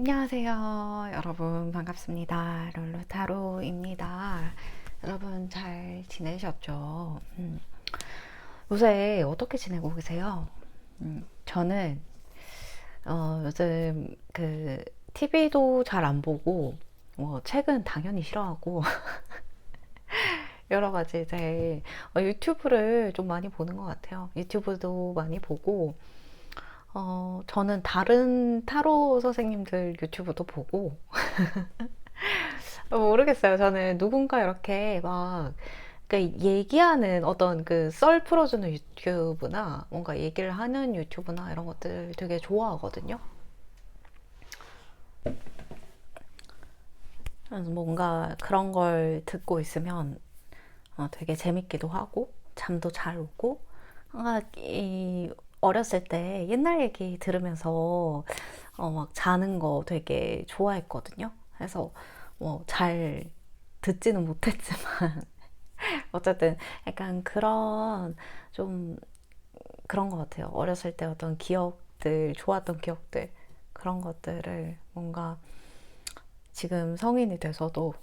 안녕하세요. 여러분 반갑습니다. 롤루타로입니다. 여러분 잘 지내셨죠? 요새 어떻게 지내고 계세요? 저는 요즘 TV도 잘 안 보고 책은 당연히 싫어하고 여러 가지 이제 유튜브를 좀 많이 보는 것 같아요. 유튜브도 많이 보고 저는 다른 타로 선생님들 유튜브도 보고 모르겠어요. 저는 누군가 이렇게 막 얘기하는 어떤 썰 풀어주는 유튜브나 뭔가 얘기를 하는 유튜브나 이런 것들 되게 좋아하거든요. 그래서 뭔가 그런 걸 듣고 있으면 되게 재밌기도 하고 잠도 잘 오고 뭔가 어렸을 때 옛날 얘기 들으면서 막 자는 거 되게 좋아했거든요. 그래서 뭐 잘 듣지는 못했지만 어쨌든 약간 그런 좀 그런 것 같아요. 어렸을 때 어떤 기억들, 좋았던 기억들 그런 것들을 뭔가 지금 성인이 돼서도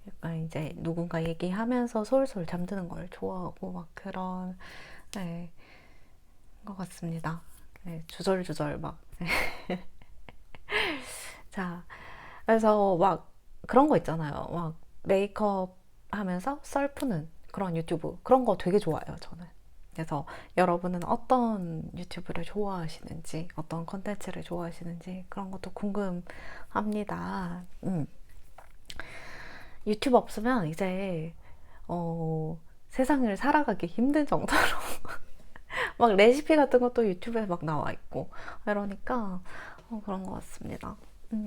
약간 이제 누군가 얘기하면서 솔솔 잠드는 걸 좋아하고 막 그런 네, 것 같습니다. 네, 주절주절 막. 자, 그래서 막 그런 거 있잖아요. 막 메이크업 하면서 썰 푸는 그런 유튜브. 그런 거 되게 좋아해요, 저는. 그래서 여러분은 어떤 유튜브를 좋아하시는지, 어떤 컨텐츠를 좋아하시는지 그런 것도 궁금합니다. 유튜브 없으면 이제 세상을 살아가기 힘든 정도로 막 레시피 같은 것도 유튜브에 막 나와 있고 이러니까 그런 것 같습니다. 음.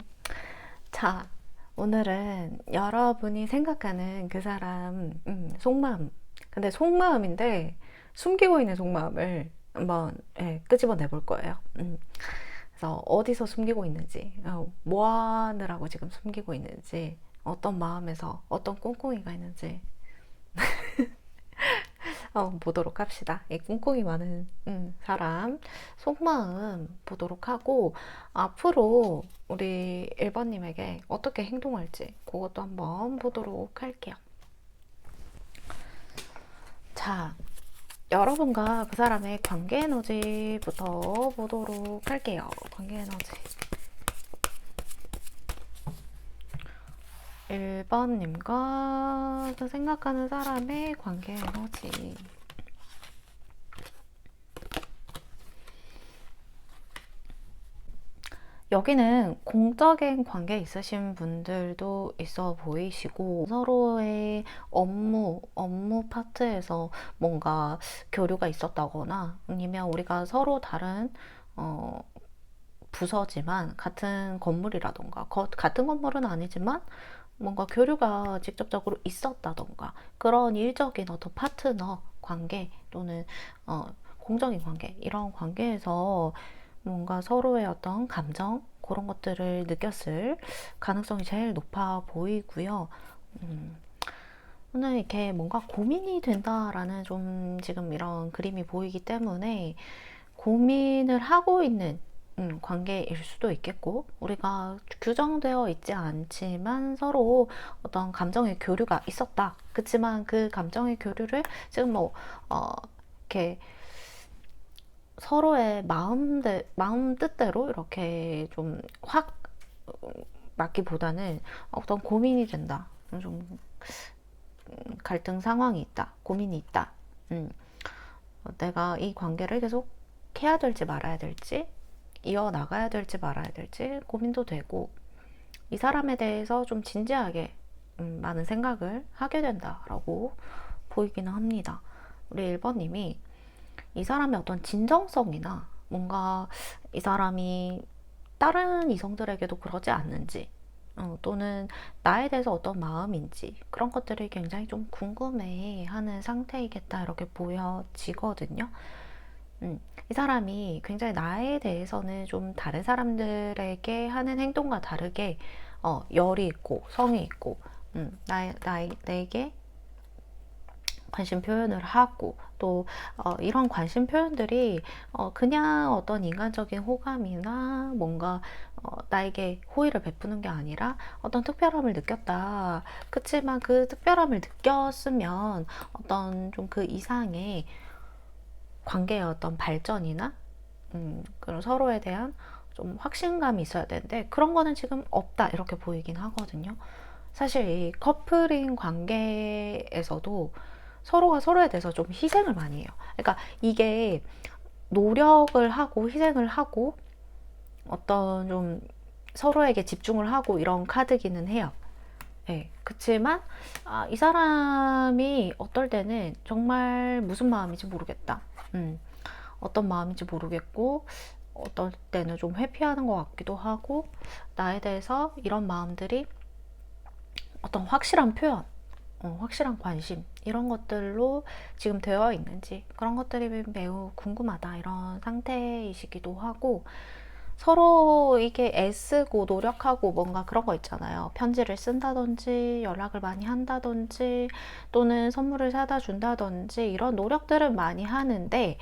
자, 오늘은 여러분이 생각하는 그 사람 속마음. 근데 속마음인데 숨기고 있는 속마음을 한번 끄집어내 볼 거예요. 그래서 어디서 숨기고 있는지, 뭐 하느라고 지금 숨기고 있는지, 어떤 마음에서 어떤 꿍꿍이가 있는지 보도록 합시다. 이 꿍꿍이 많은 사람 속마음 보도록 하고 앞으로 우리 1번님에게 어떻게 행동할지 그것도 한번 보도록 할게요. 자, 여러분과 그 사람의 관계 에너지부터 보도록 할게요. 관계 에너지. 1번님과 생각하는 사람의 관계 에너지. 여기는 공적인 관계 있으신 분들도 있어 보이시고 서로의 업무 파트에서 뭔가 교류가 있었다거나 아니면 우리가 서로 다른 어, 부서지만 같은 건물이라던가 같은 건물은 아니지만 뭔가 교류가 직접적으로 있었다던가 그런 일적인 어떤 파트너 관계 또는 공적인 관계 이런 관계에서 뭔가 서로의 어떤 감정 그런 것들을 느꼈을 가능성이 제일 높아 보이고요. 오늘 이렇게 뭔가 고민이 된다라는 좀 지금 이런 그림이 보이기 때문에 고민을 하고 있는 관계일 수도 있겠고 우리가 규정되어 있지 않지만 서로 어떤 감정의 교류가 있었다. 그렇지만 그 감정의 교류를 지금 이렇게 서로의 마음 뜻대로 이렇게 좀 확 맞기보다는 어떤 고민이 된다. 좀 갈등 상황이 있다. 고민이 있다. 내가 이 관계를 계속 해야 될지 말아야 될지 이어나가야 될지 말아야 될지 고민도 되고 이 사람에 대해서 좀 진지하게 많은 생각을 하게 된다라고 보이기는 합니다. 우리 1번님이 이 사람의 어떤 진정성이나 뭔가 이 사람이 다른 이성들에게도 그러지 않는지 또는 나에 대해서 어떤 마음인지 그런 것들을 굉장히 좀 궁금해하는 상태이겠다 이렇게 보여지거든요. 이 사람이 굉장히 나에 대해서는 좀 다른 사람들에게 하는 행동과 다르게 열이 있고 성이 있고 내게 관심 표현을 하고 또 이런 관심 표현들이 그냥 어떤 인간적인 호감이나 뭔가 나에게 호의를 베푸는 게 아니라 어떤 특별함을 느꼈다. 그치만 그 특별함을 느꼈으면 어떤 좀 그 이상의 관계의 어떤 발전이나 그런 서로에 대한 좀 확신감이 있어야 되는데 그런 거는 지금 없다 이렇게 보이긴 하거든요. 사실 이 커플인 관계에서도 서로가 서로에 대해서 좀 희생을 많이 해요. 그러니까 이게 노력을 하고 희생을 하고 어떤 좀 서로에게 집중을 하고 이런 카드기는 해요. 네, 그치만 이 사람이 어떨 때는 정말 무슨 마음인지 모르겠다. 어떤 마음인지 모르겠고 어떨 때는 좀 회피하는 것 같기도 하고 나에 대해서 이런 마음들이 어떤 확실한 표현, 확실한 관심 이런 것들로 지금 되어 있는지 그런 것들이 매우 궁금하다 이런 상태이시기도 하고 서로 이게 애쓰고 노력하고 뭔가 그런 거 있잖아요. 편지를 쓴다든지 연락을 많이 한다든지 또는 선물을 사다 준다든지 이런 노력들을 많이 하는데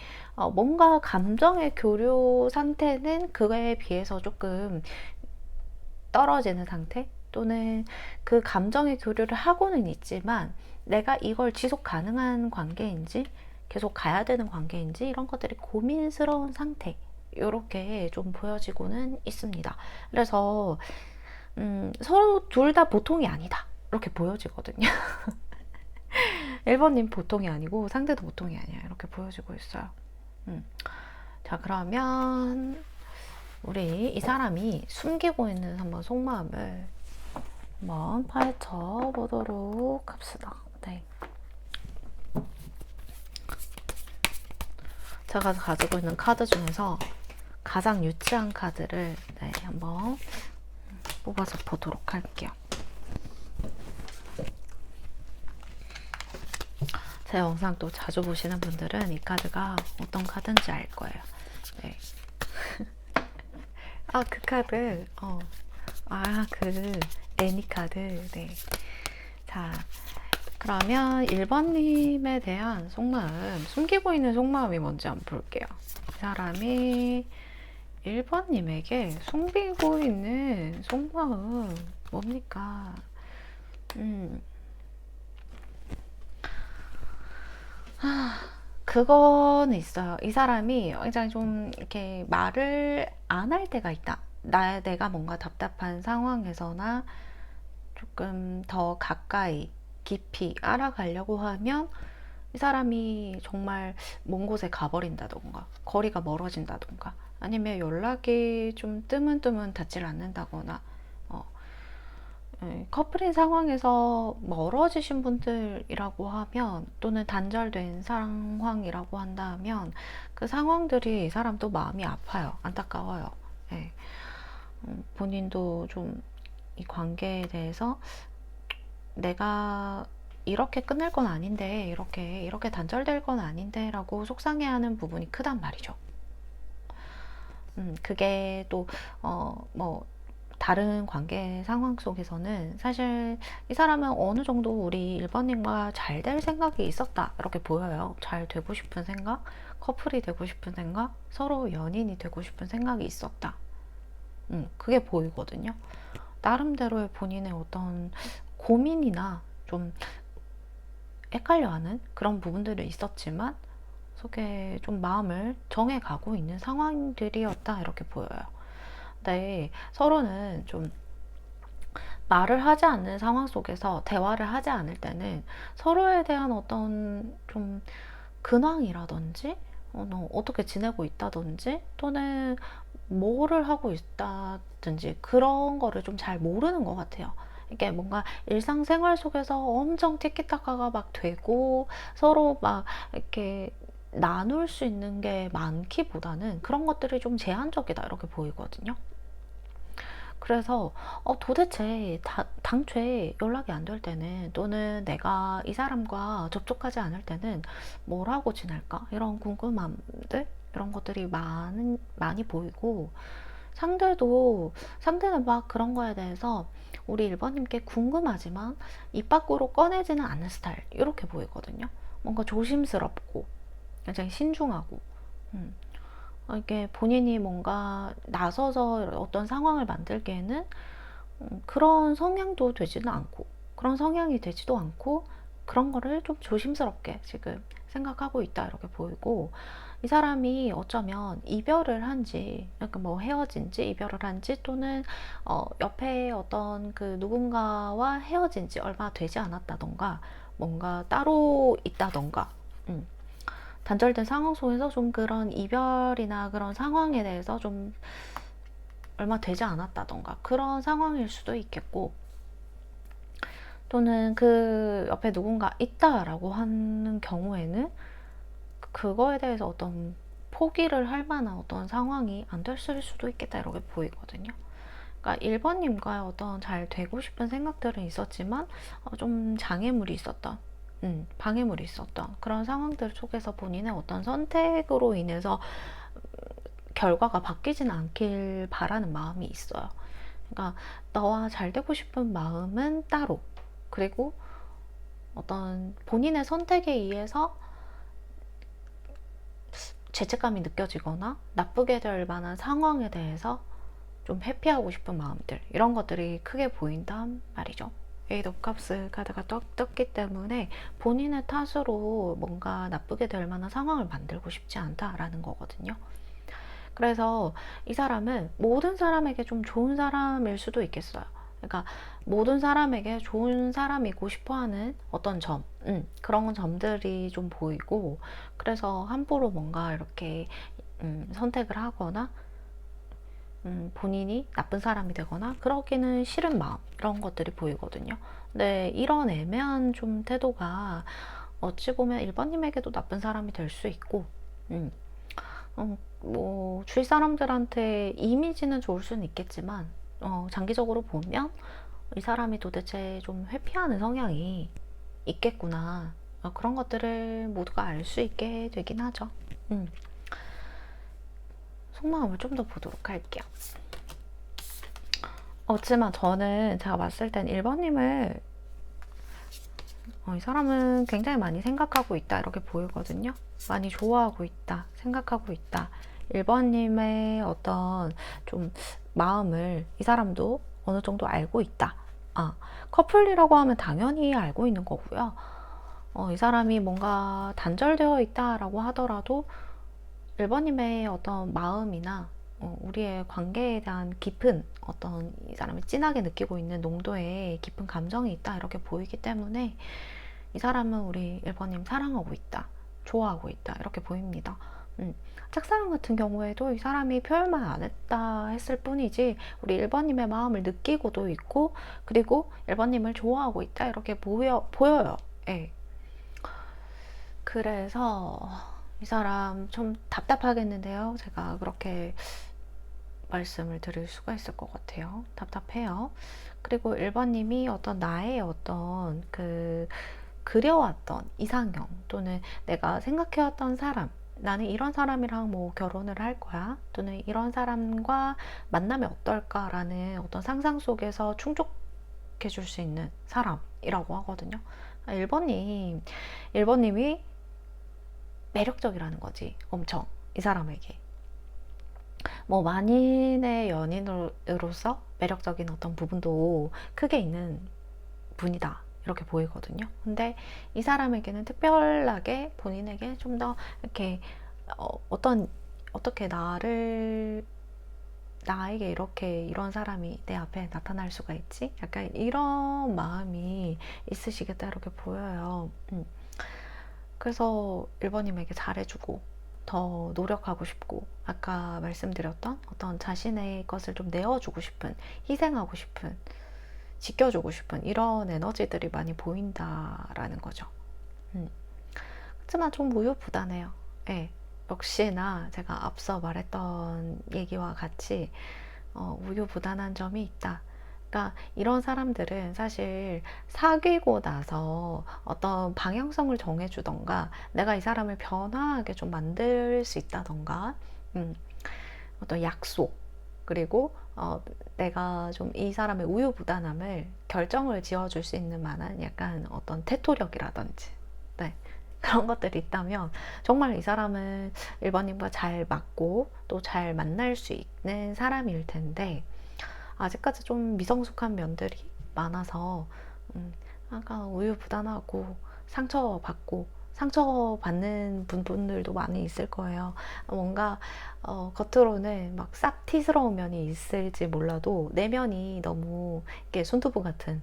뭔가 감정의 교류 상태는 그거에 비해서 조금 떨어지는 상태 또는 그 감정의 교류를 하고는 있지만 내가 이걸 지속 가능한 관계인지 계속 가야 되는 관계인지 이런 것들이 고민스러운 상태 이렇게 좀 보여지고는 있습니다. 그래서 서로 둘 다 보통이 아니다 이렇게 보여지거든요. 1번님 보통이 아니고 상대도 보통이 아니야 이렇게 보여지고 있어요. 자 그러면 우리 이 사람이 숨기고 있는 한번 속마음을 한번 파헤쳐 보도록 합시다. 네. 제가 가지고 있는 카드 중에서 가장 유치한 카드를 한번 뽑아서 보도록 할게요. 제 영상 또 자주 보시는 분들은 이 카드가 어떤 카드인지 알 거예요. 네. 그 카드, 그 애니 카드. 네. 자, 그러면 1번님에 대한 속마음, 숨기고 있는 속마음이 뭔지 한번 볼게요. 이 사람이 1번님에게 숨기고 있는 속마음 뭡니까? 그거는 있어요. 이 사람이 굉장히 좀 이렇게 말을 안 할 때가 있다. 내가 뭔가 답답한 상황에서나 조금 더 가까이 깊이 알아가려고 하면 이 사람이 정말 먼 곳에 가버린다던가 거리가 멀어진다던가 아니면 연락이 좀 뜨문뜨문 닿질 않는다거나 커플인 상황에서 멀어지신 분들이라고 하면 또는 단절된 상황이라고 한다면 그 상황들이 이 사람도 마음이 아파요. 안타까워요. 네. 본인도 좀 이 관계에 대해서 내가 이렇게 끝낼 건 아닌데 이렇게 단절될 건 아닌데 라고 속상해하는 부분이 크단 말이죠. 그게 또 뭐 다른 관계 상황 속에서는 사실 이 사람은 어느 정도 우리 1번님과 잘 될 생각이 있었다 이렇게 보여요. 잘 되고 싶은 생각, 커플이 되고 싶은 생각, 서로 연인이 되고 싶은 생각이 있었다. 그게 보이거든요. 나름대로의 본인의 어떤 고민이나 좀 헷갈려하는 그런 부분들이 있었지만 속에 좀 마음을 정해가고 있는 상황들이었다 이렇게 보여요. 네, 서로는 좀 말을 하지 않는 상황 속에서 대화를 하지 않을 때는 서로에 대한 어떤 좀 근황이라든지 너 어떻게 지내고 있다든지 또는 뭐를 하고 있다든지 그런 거를 좀 잘 모르는 것 같아요. 이게 뭔가 일상생활 속에서 엄청 티키타카가 막 되고 서로 막 이렇게 나눌 수 있는 게 많기보다는 그런 것들이 좀 제한적이다 이렇게 보이거든요. 그래서 도대체 당초에 연락이 안 될 때는 또는 내가 이 사람과 접촉하지 않을 때는 뭘 하고 지낼까 이런 궁금함들 이런 것들이 많이 보이고 상대는 막 그런 거에 대해서 우리 1번님께 궁금하지만 입 밖으로 꺼내지는 않는 스타일 이렇게 보이거든요. 뭔가 조심스럽고 굉장히 신중하고 이게 본인이 뭔가 나서서 어떤 상황을 만들기에는 그런 성향도 되지는 않고 그런 성향이 되지도 않고 그런 거를 좀 조심스럽게 지금 생각하고 있다 이렇게 보이고 이 사람이 어쩌면 이별을 한지 약간 뭐 헤어진 지 이별을 한지 또는 옆에 어떤 그 누군가와 헤어진 지 얼마 되지 않았다던가 뭔가 따로 있다던가 단절된 상황 속에서 좀 그런 이별이나 그런 상황에 대해서 좀 얼마 되지 않았다던가 그런 상황일 수도 있겠고 또는 그 옆에 누군가 있다라고 하는 경우에는 그거에 대해서 어떤 포기를 할 만한 어떤 상황이 안 됐을 수도 있겠다 이렇게 보이거든요. 그러니까 1번님과 어떤 잘 되고 싶은 생각들은 있었지만 좀 장애물이 있었던 방해물이 있었던 그런 상황들 속에서 본인의 어떤 선택으로 인해서 결과가 바뀌지는 않길 바라는 마음이 있어요. 그러니까 너와 잘 되고 싶은 마음은 따로 그리고 어떤 본인의 선택에 의해서 죄책감이 느껴지거나 나쁘게 될 만한 상황에 대해서 좀 회피하고 싶은 마음들 이런 것들이 크게 보인단 말이죠. 에이드 오브 컵스 카드가 떴기 때문에 본인의 탓으로 뭔가 나쁘게 될 만한 상황을 만들고 싶지 않다라는 거거든요. 그래서 이 사람은 모든 사람에게 좀 좋은 사람일 수도 있겠어요. 그러니까 모든 사람에게 좋은 사람이고 싶어하는 어떤 점, 그런 점들이 좀 보이고 그래서 함부로 뭔가 이렇게 선택을 하거나 본인이 나쁜 사람이 되거나 그러기는 싫은 마음 이런 것들이 보이거든요. 근데 이런 애매한 좀 태도가 어찌 보면 1번님에게도 나쁜 사람이 될 수 있고 뭐 주위 사람들한테 이미지는 좋을 수는 있겠지만 장기적으로 보면 이 사람이 도대체 좀 회피하는 성향이 있겠구나 그런 것들을 모두가 알 수 있게 되긴 하죠. 속마음을 좀 더 보도록 할게요. 어찌만 저는 제가 봤을 땐 1번님을 이 사람은 굉장히 많이 생각하고 있다 이렇게 보이거든요. 많이 좋아하고 있다 생각하고 있다 1번님의 어떤 좀 마음을 이 사람도 어느 정도 알고 있다. 커플이라고 하면 당연히 알고 있는 거고요. 이 사람이 뭔가 단절되어 있다라고 하더라도 1번님의 어떤 마음이나 우리의 관계에 대한 깊은 어떤 이 사람이 진하게 느끼고 있는 농도의 깊은 감정이 있다 이렇게 보이기 때문에 이 사람은 우리 1번님 사랑하고 있다 좋아하고 있다 이렇게 보입니다. 짝사랑 같은 경우에도 이 사람이 표현만 안 했다 했을 뿐이지 우리 1번님의 마음을 느끼고도 있고 그리고 1번님을 좋아하고 있다 이렇게 보여요. 예. 그래서 이 사람 좀 답답하겠는데요. 제가 그렇게 말씀을 드릴 수가 있을 것 같아요. 답답해요. 그리고 1번님이 어떤 나의 어떤 그려왔던 이상형 또는 내가 생각해왔던 사람 나는 이런 사람이랑 뭐 결혼을 할 거야 또는 이런 사람과 만나면 어떨까라는 어떤 상상 속에서 충족해 줄 수 있는 사람이라고 하거든요. 1번님이 매력적이라는 거지 엄청 이 사람에게 뭐 만인의 연인으로서 매력적인 어떤 부분도 크게 있는 분이다 이렇게 보이거든요. 근데 이 사람에게는 특별하게 본인에게 좀 더 이렇게 어떻게 나에게 이렇게 이런 사람이 내 앞에 나타날 수가 있지? 약간 이런 마음이 있으시겠다 이렇게 보여요. 그래서 1번님에게 잘해주고 더 노력하고 싶고 아까 말씀드렸던 어떤 자신의 것을 좀 내어주고 싶은 희생하고 싶은 지켜주고 싶은 이런 에너지들이 많이 보인다라는 거죠. 하지만 좀 우유부단해요. 예, 역시나 제가 앞서 말했던 얘기와 같이 우유부단한 점이 있다. 그러니까 이런 사람들은 사실 사귀고 나서 어떤 방향성을 정해주던가 내가 이 사람을 변화하게 좀 만들 수 있다던가 어떤 약속 그리고 내가 좀 이 사람의 우유부단함을 결정을 지어줄 수 있는 만한 약간 어떤 태토력이라든지 네, 그런 것들이 있다면 정말 이 사람은 1번님과 잘 맞고 또 잘 만날 수 있는 사람일 텐데, 아직까지 좀 미성숙한 면들이 많아서 약간 우유부단하고 상처받고 상처받는 분들도 많이 있을 거예요. 뭔가 겉으로는 막 쌉티스러운 면이 있을지 몰라도 내면이 너무 이렇게 손두부 같은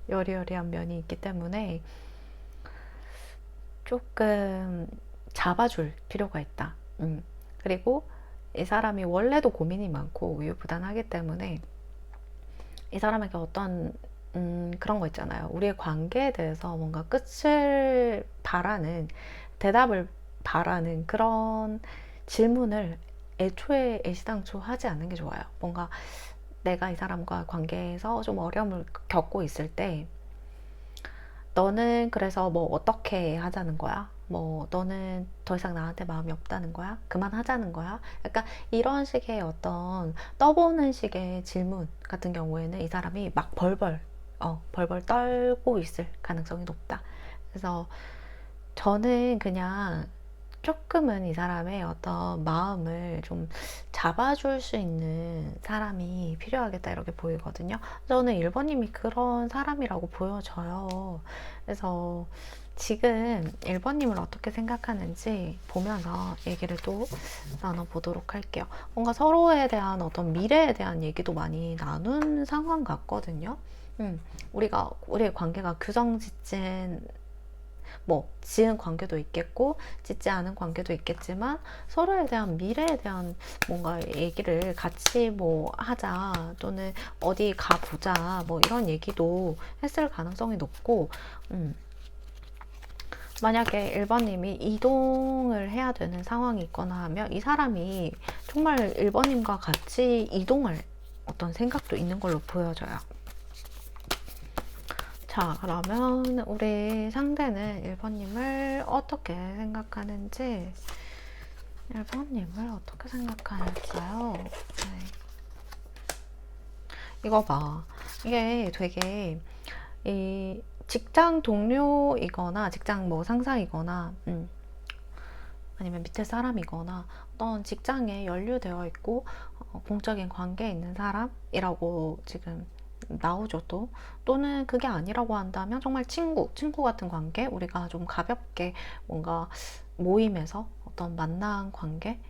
여리여리한 면이 있기 때문에 조금 잡아줄 필요가 있다. 그리고 이 사람이 원래도 고민이 많고 우유부단하기 때문에 이 사람에게 어떤 그런 거 있잖아요. 우리의 관계에 대해서 뭔가 끝을 바라는, 대답을 바라는 그런 질문을 애초에 애시당초 하지 않는 게 좋아요. 뭔가 내가 이 사람과 관계에서 좀 어려움을 겪고 있을 때, 너는 그래서 뭐 어떻게 하자는 거야? 뭐 너는 더 이상 나한테 마음이 없다는 거야? 그만하자는 거야? 약간 이런 식의 어떤 떠보는 식의 질문 같은 경우에는 이 사람이 막 벌벌 떨고 있을 가능성이 높다. 그래서 저는 그냥 조금은 이 사람의 어떤 마음을 좀 잡아줄 수 있는 사람이 필요하겠다, 이렇게 보이거든요. 저는 1번님이 그런 사람이라고 보여져요. 그래서 지금 1번님을 어떻게 생각하는지 보면서 얘기를 또 나눠보도록 할게요. 뭔가 서로에 대한 어떤 미래에 대한 얘기도 많이 나눈 상황 같거든요. 우리의 관계가 규정짓진, 뭐 지은 관계도 있겠고 짓지 않은 관계도 있겠지만, 서로에 대한 미래에 대한 뭔가 얘기를 같이 뭐 하자, 또는 어디 가보자, 뭐 이런 얘기도 했을 가능성이 높고, 만약에 1번님이 이동을 해야 되는 상황이 있거나 하면 이 사람이 정말 1번님과 같이 이동할 어떤 생각도 있는 걸로 보여져요. 자, 그러면 우리 상대는 1번님을 어떻게 생각하는지, 1번님을 어떻게 생각할까요? 네. 이거 봐. 이게 되게 이 직장 동료이거나 직장 뭐 상사이거나 아니면 밑에 사람이거나 어떤 직장에 연루되어 있고 공적인 관계에 있는 사람이라고 지금 나오죠. 또는 그게 아니라고 한다면 정말 친구 같은 관계, 우리가 좀 가볍게 뭔가 모임에서 어떤 만난 관계,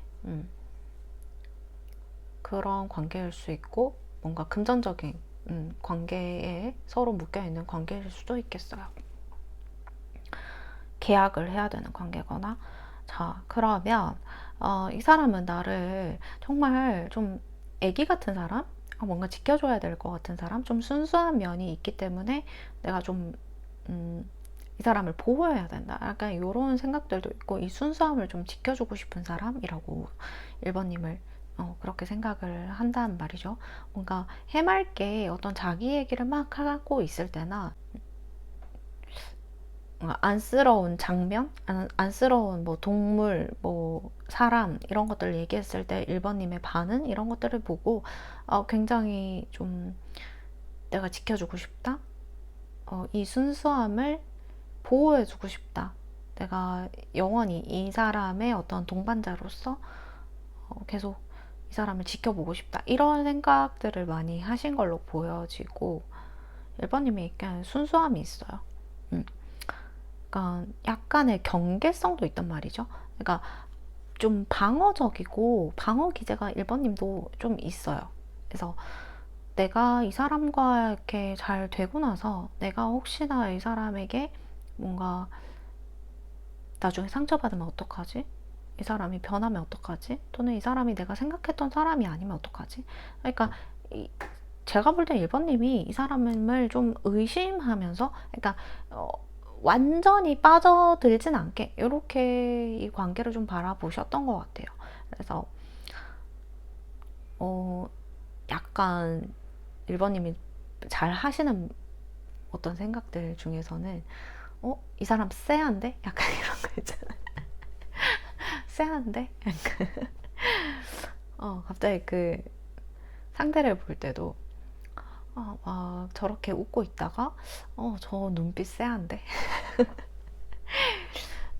그런 관계일 수 있고, 뭔가 금전적인 관계에 서로 묶여있는 관계일 수도 있겠어요. 계약을 해야 되는 관계거나. 자, 그러면 이 사람은 나를 정말 좀 애기 같은 사람? 뭔가 지켜줘야 될 것 같은 사람? 좀 순수한 면이 있기 때문에 내가 좀 이 사람을 보호해야 된다, 약간 이런 생각들도 있고, 이 순수함을 좀 지켜주고 싶은 사람이라고 1번님을 그렇게 생각을 한단 말이죠. 뭔가 해맑게 어떤 자기 얘기를 막 하고 있을 때나, 안쓰러운 장면, 안쓰러운 뭐 동물, 뭐 사람, 이런 것들을 얘기했을 때 1번님의 반응, 이런 것들을 보고 굉장히 좀 내가 지켜주고 싶다, 이 순수함을 보호해주고 싶다, 내가 영원히 이 사람의 어떤 동반자로서 계속 이 사람을 지켜보고 싶다, 이런 생각들을 많이 하신 걸로 보여지고, 1번님이 약간 순수함이 있어요. 그러니까 약간의 경계성도 있단 말이죠. 그러니까 좀 방어적이고 방어 기제가 1번님도 좀 있어요. 그래서 내가 이 사람과 이렇게 잘 되고 나서 내가 혹시나 이 사람에게 뭔가 나중에 상처받으면 어떡하지? 이 사람이 변하면 어떡하지? 또는 이 사람이 내가 생각했던 사람이 아니면 어떡하지? 그러니까 제가 볼 때 1번님이 이 사람을 좀 의심하면서, 그러니까 완전히 빠져들진 않게 이렇게 이 관계를 좀 바라보셨던 것 같아요. 그래서 약간 1번님이 잘 하시는 어떤 생각들 중에서는 이 사람 쎄한데? 약간 이런 거 있잖아요. 쎄한데? 약간 갑자기 그 상대를 볼 때도 막 저렇게 웃고 있다가 저 눈빛 쎄한데?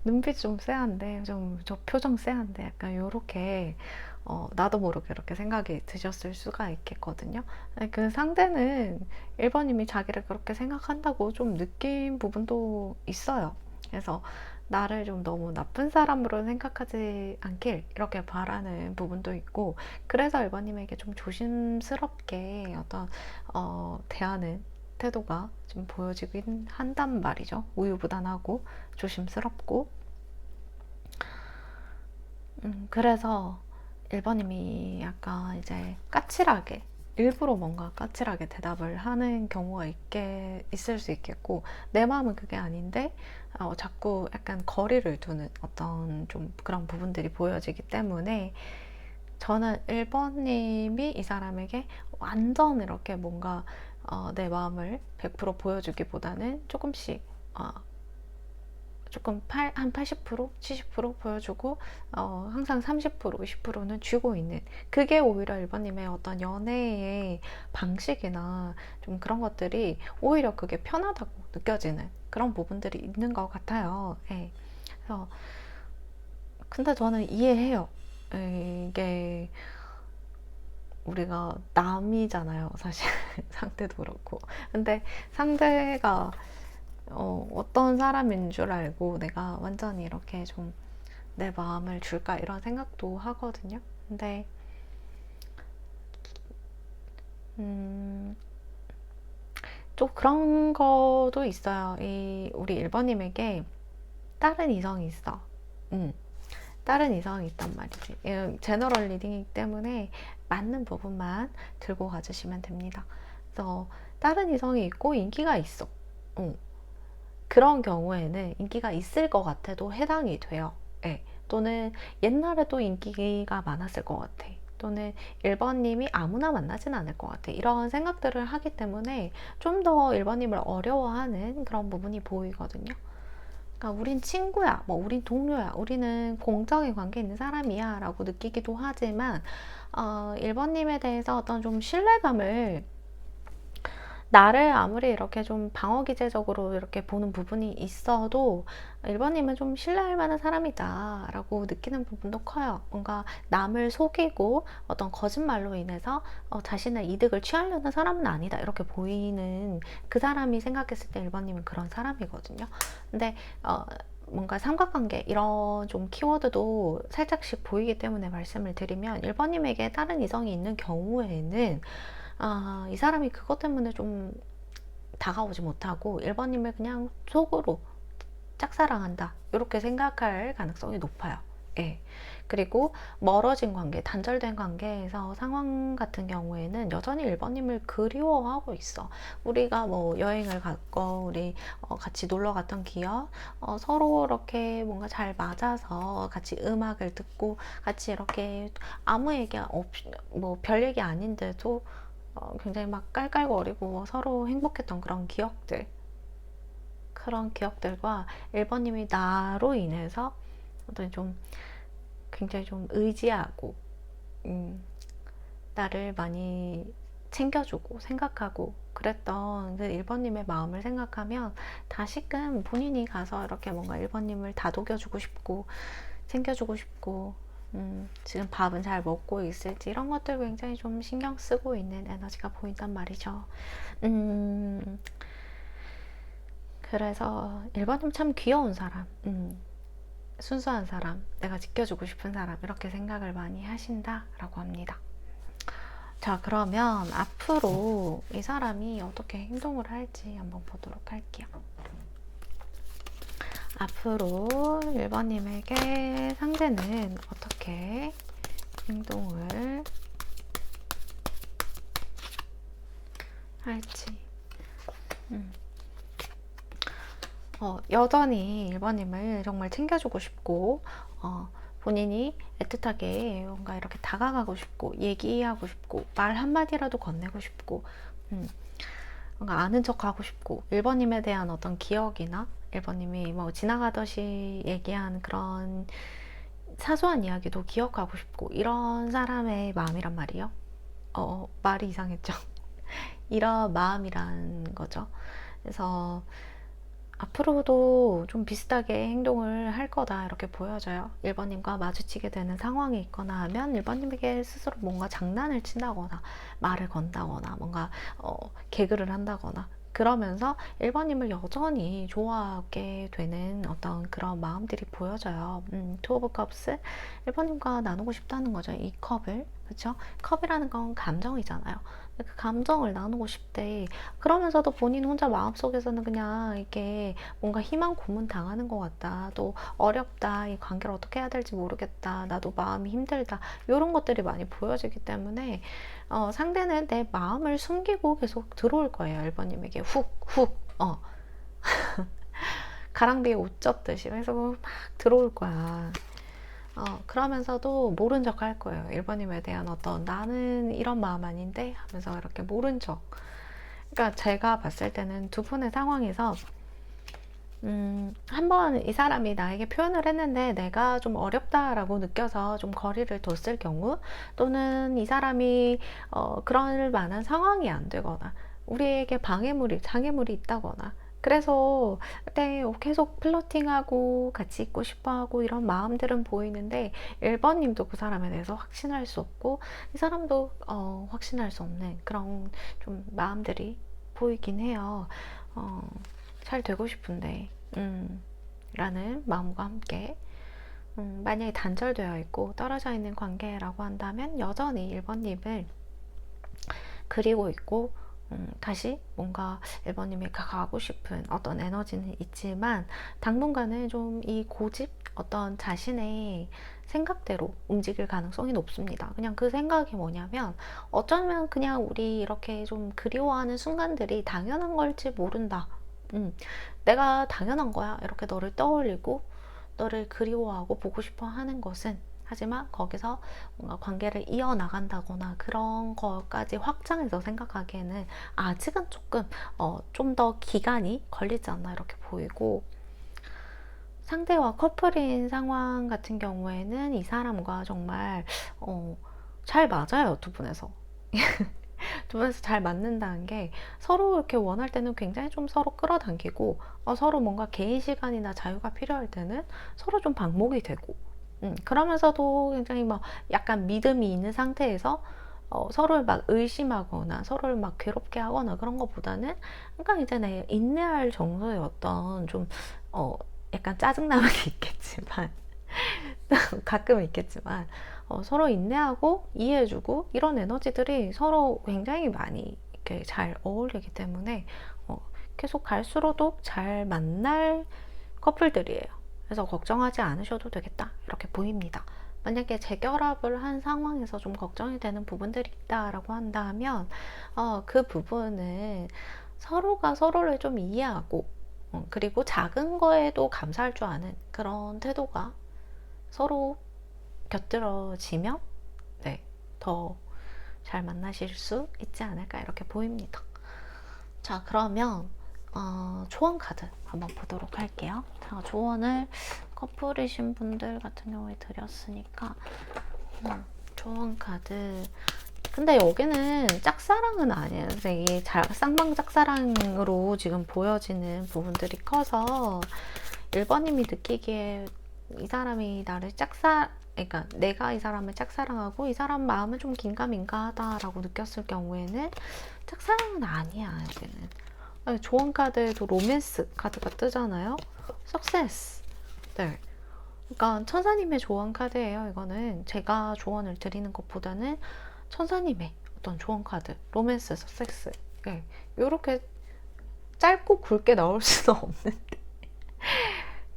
눈빛 좀 쎄한데, 좀 저 표정 쎄한데, 약간 요렇게, 나도 모르게 이렇게 생각이 드셨을 수가 있겠거든요. 그 상대는 1번님이 자기를 그렇게 생각한다고 좀 느낀 부분도 있어요. 그래서 나를 좀 너무 나쁜 사람으로 생각하지 않길 이렇게 바라는 부분도 있고, 그래서 1번님에게 좀 조심스럽게 어떤, 대하는 태도가 좀 보여지긴 한단 말이죠. 우유부단하고 조심스럽고. 그래서 1번님이 약간 이제 까칠하게, 일부러 뭔가 까칠하게 대답을 하는 경우가 있을 수 있겠고, 내 마음은 그게 아닌데 자꾸 약간 거리를 두는 어떤 좀 그런 부분들이 보여지기 때문에, 저는 1번님이 이 사람에게 완전 이렇게 뭔가 내 마음을 100% 보여주기보다는 조금씩, 조금 한 80%, 70% 보여주고, 항상 30%, 20%는 쥐고 있는, 그게 오히려 1번님의 어떤 연애의 방식이나 좀 그런 것들이 오히려 그게 편하다고 느껴지는 그런 부분들이 있는 것 같아요. 예. 그래서 근데 저는 이해해요. 이게 우리가 남이잖아요, 사실. 상대도 그렇고. 근데 상대가 어떤 사람인 줄 알고 내가 완전히 이렇게 좀 내 마음을 줄까 이런 생각도 하거든요. 근데 음, 또 그런 거도 있어요. 우리 1번님에게 다른 이성이 있어. 음, 다른 이성이 있단 말이지. 제너럴 리딩이기 때문에 맞는 부분만 들고 가주시면 됩니다. 그래서 다른 이성이 있고 인기가 있어. 어, 그런 경우에는 인기가 있을 것 같아도 해당이 돼요. 예. 또는 옛날에도 인기가 많았을 것 같아. 또는 1번님이 아무나 만나진 않을 것 같아. 이런 생각들을 하기 때문에 좀 더 1번님을 어려워하는 그런 부분이 보이거든요. 그러니까 우린 친구야, 뭐 우린 동료야, 우리는 공적인 관계 있는 사람이야 라고 느끼기도 하지만, 1번님에 대해서 어떤 좀 신뢰감을, 나를 아무리 이렇게 좀 방어기제적으로 이렇게 보는 부분이 있어도 1번님은 좀 신뢰할 만한 사람이다 라고 느끼는 부분도 커요. 뭔가 남을 속이고 어떤 거짓말로 인해서 자신의 이득을 취하려는 사람은 아니다 이렇게 보이는, 그 사람이 생각했을 때 1번님은 그런 사람이거든요. 근데 뭔가 삼각관계 이런 좀 키워드도 살짝씩 보이기 때문에 말씀을 드리면, 1번님에게 다른 이성이 있는 경우에는 이 사람이 그것 때문에 좀 다가오지 못하고 1번님을 그냥 속으로 짝사랑한다 이렇게 생각할 가능성이 높아요. 예. 그리고 멀어진 관계, 단절된 관계에서 상황 같은 경우에는 여전히 1번님을 그리워하고 있어. 우리가 뭐 여행을 갔고, 우리 같이 놀러 갔던 기억, 서로 이렇게 뭔가 잘 맞아서 같이 음악을 듣고, 같이 이렇게 아무 얘기 없이, 뭐 별 얘기 아닌데도 굉장히 막 깔깔거리고 서로 행복했던 그런 기억들, 그런 기억들과 1번님이 나로 인해서 어떤 좀 굉장히 좀 의지하고, 음, 나를 많이 챙겨주고 생각하고 그랬던 그 1번님의 마음을 생각하면, 다시금 본인이 가서 이렇게 뭔가 1번님을 다독여주고 싶고 챙겨주고 싶고, 지금 밥은 잘 먹고 있을지 이런 것들 굉장히 좀 신경 쓰고 있는 에너지가 보인단 말이죠. 음, 그래서 1번님 참 귀여운 사람, 순수한 사람, 내가 지켜주고 싶은 사람, 이렇게 생각을 많이 하신다라고 합니다. 자, 그러면 앞으로 이 사람이 어떻게 행동을 할지 한번 보도록 할게요. 앞으로 1번님에게 상대는 어떻게 행동을 할지. 여전히 1번님을 정말 챙겨주고 싶고, 본인이 애틋하게 뭔가 이렇게 다가가고 싶고, 얘기하고 싶고, 말 한마디라도 건네고 싶고, 뭔가 아는 척 하고 싶고, 1번님에 대한 어떤 기억이나 1번님이 뭐 지나가듯이 얘기한 그런 사소한 이야기도 기억하고 싶고, 이런 사람의 마음이란 말이에요. 말이 이상했죠. 이런 마음이란 거죠. 그래서 앞으로도 좀 비슷하게 행동을 할 거다 이렇게 보여져요. 1번님과 마주치게 되는 상황이 있거나 하면 1번님에게 스스로 뭔가 장난을 친다거나 말을 건다거나 뭔가 개그를 한다거나 그러면서 1번님을 여전히 좋아하게 되는 어떤 그런 마음들이 보여져요. 투 오브 컵스 1번님과 나누고 싶다는 거죠. 이 컵을. 그쵸? 컵이라는 건 감정이잖아요. 그 감정을 나누고 싶대. 그러면서도 본인 혼자 마음속에서는 그냥 이게 뭔가 희망 고문 당하는 것 같다. 또 어렵다. 이 관계를 어떻게 해야 될지 모르겠다. 나도 마음이 힘들다. 이런 것들이 많이 보여지기 때문에 상대는 내 마음을 숨기고 계속 들어올 거예요. 1번님에게 훅. 가랑비에 옷 젖듯이. 그래서 막 들어올 거야. 그러면서도 모른 척 할 거예요. 1번님에 대한 어떤 나는 이런 마음 아닌데 하면서 이렇게 모른 척. 그러니까 제가 봤을 때는 두 분의 상황에서 한번 이 사람이 나에게 표현을 했는데 내가 좀 어렵다라고 느껴서 좀 거리를 뒀을 경우 또는 이 사람이 그럴 만한 상황이 안 되거나 우리에게 장애물이 있다거나 그래서 네, 계속 플러팅하고 같이 있고 싶어하고 이런 마음들은 보이는데 1번님도 그 사람에 대해서 확신할 수 없고 이 사람도 확신할 수 없는 그런 좀 마음들이 보이긴 해요. 잘 되고 싶은데 라는 마음과 함께 만약에 단절되어 있고 떨어져 있는 관계라고 한다면 여전히 1번님을 그리고 있고 다시 뭔가 1번님이 가고 싶은 어떤 에너지는 있지만 당분간은 좀 이 고집 어떤 자신의 생각대로 움직일 가능성이 높습니다. 그냥 그 생각이 뭐냐면 어쩌면 그냥 우리 이렇게 좀 그리워하는 순간들이 당연한 걸지 모른다. 내가 당연한 거야. 이렇게 너를 떠올리고 너를 그리워하고 보고 싶어 하는 것은 하지만 거기서 뭔가 관계를 이어나간다거나 그런 것까지 확장해서 생각하기에는 아직은 조금 좀 더 기간이 걸리지 않나 이렇게 보이고 상대와 커플인 상황 같은 경우에는 이 사람과 정말 잘 맞아요. 두 분에서. 두 분에서 잘 맞는다는 게 서로 이렇게 원할 때는 굉장히 좀 서로 끌어당기고 서로 뭔가 개인 시간이나 자유가 필요할 때는 서로 좀 방목이 되고 그러면서도 굉장히 막 약간 믿음이 있는 상태에서 서로를 막 의심하거나 서로를 막 괴롭게 하거나 그런 것보다는 약간 이제 내 인내할 정도의 어떤 좀 약간 짜증나는 게 있겠지만 가끔은 있겠지만 서로 인내하고 이해해주고 이런 에너지들이 서로 굉장히 많이 이렇게 잘 어울리기 때문에 계속 갈수록 잘 만날 커플들이에요. 그래서 걱정하지 않으셔도 되겠다 이렇게 보입니다. 만약에 재결합을 한 상황에서 좀 걱정이 되는 부분들이 있다라고 한다면 그 부분은 서로가 서로를 좀 이해하고 그리고 작은 거에도 감사할 줄 아는 그런 태도가 서로 곁들여지면 네, 더 잘 만나실 수 있지 않을까 이렇게 보입니다. 자, 그러면 조언 카드 한번 보도록 할게요. 자, 조언을 커플이신 분들 같은 경우에 드렸으니까 조언 카드. 근데 여기는 짝사랑은 아니에요. 이게 쌍방 짝사랑으로 지금 보여지는 부분들이 커서 1번님이 느끼기에 이 사람이 나를 그러니까 내가 이 사람을 짝사랑하고 이 사람 마음은 좀 긴가민가 하다라고 느꼈을 경우에는 짝사랑은 아니야. 여기는 조언 카드에도 로맨스 카드가 뜨잖아요. 석세스. 네. 그러니까 천사님의 조언 카드예요. 이거는 제가 조언을 드리는 것보다는 천사님의 어떤 조언 카드, 로맨스, 석세스. 네. 이렇게 짧고 굵게 나올 수는 없는데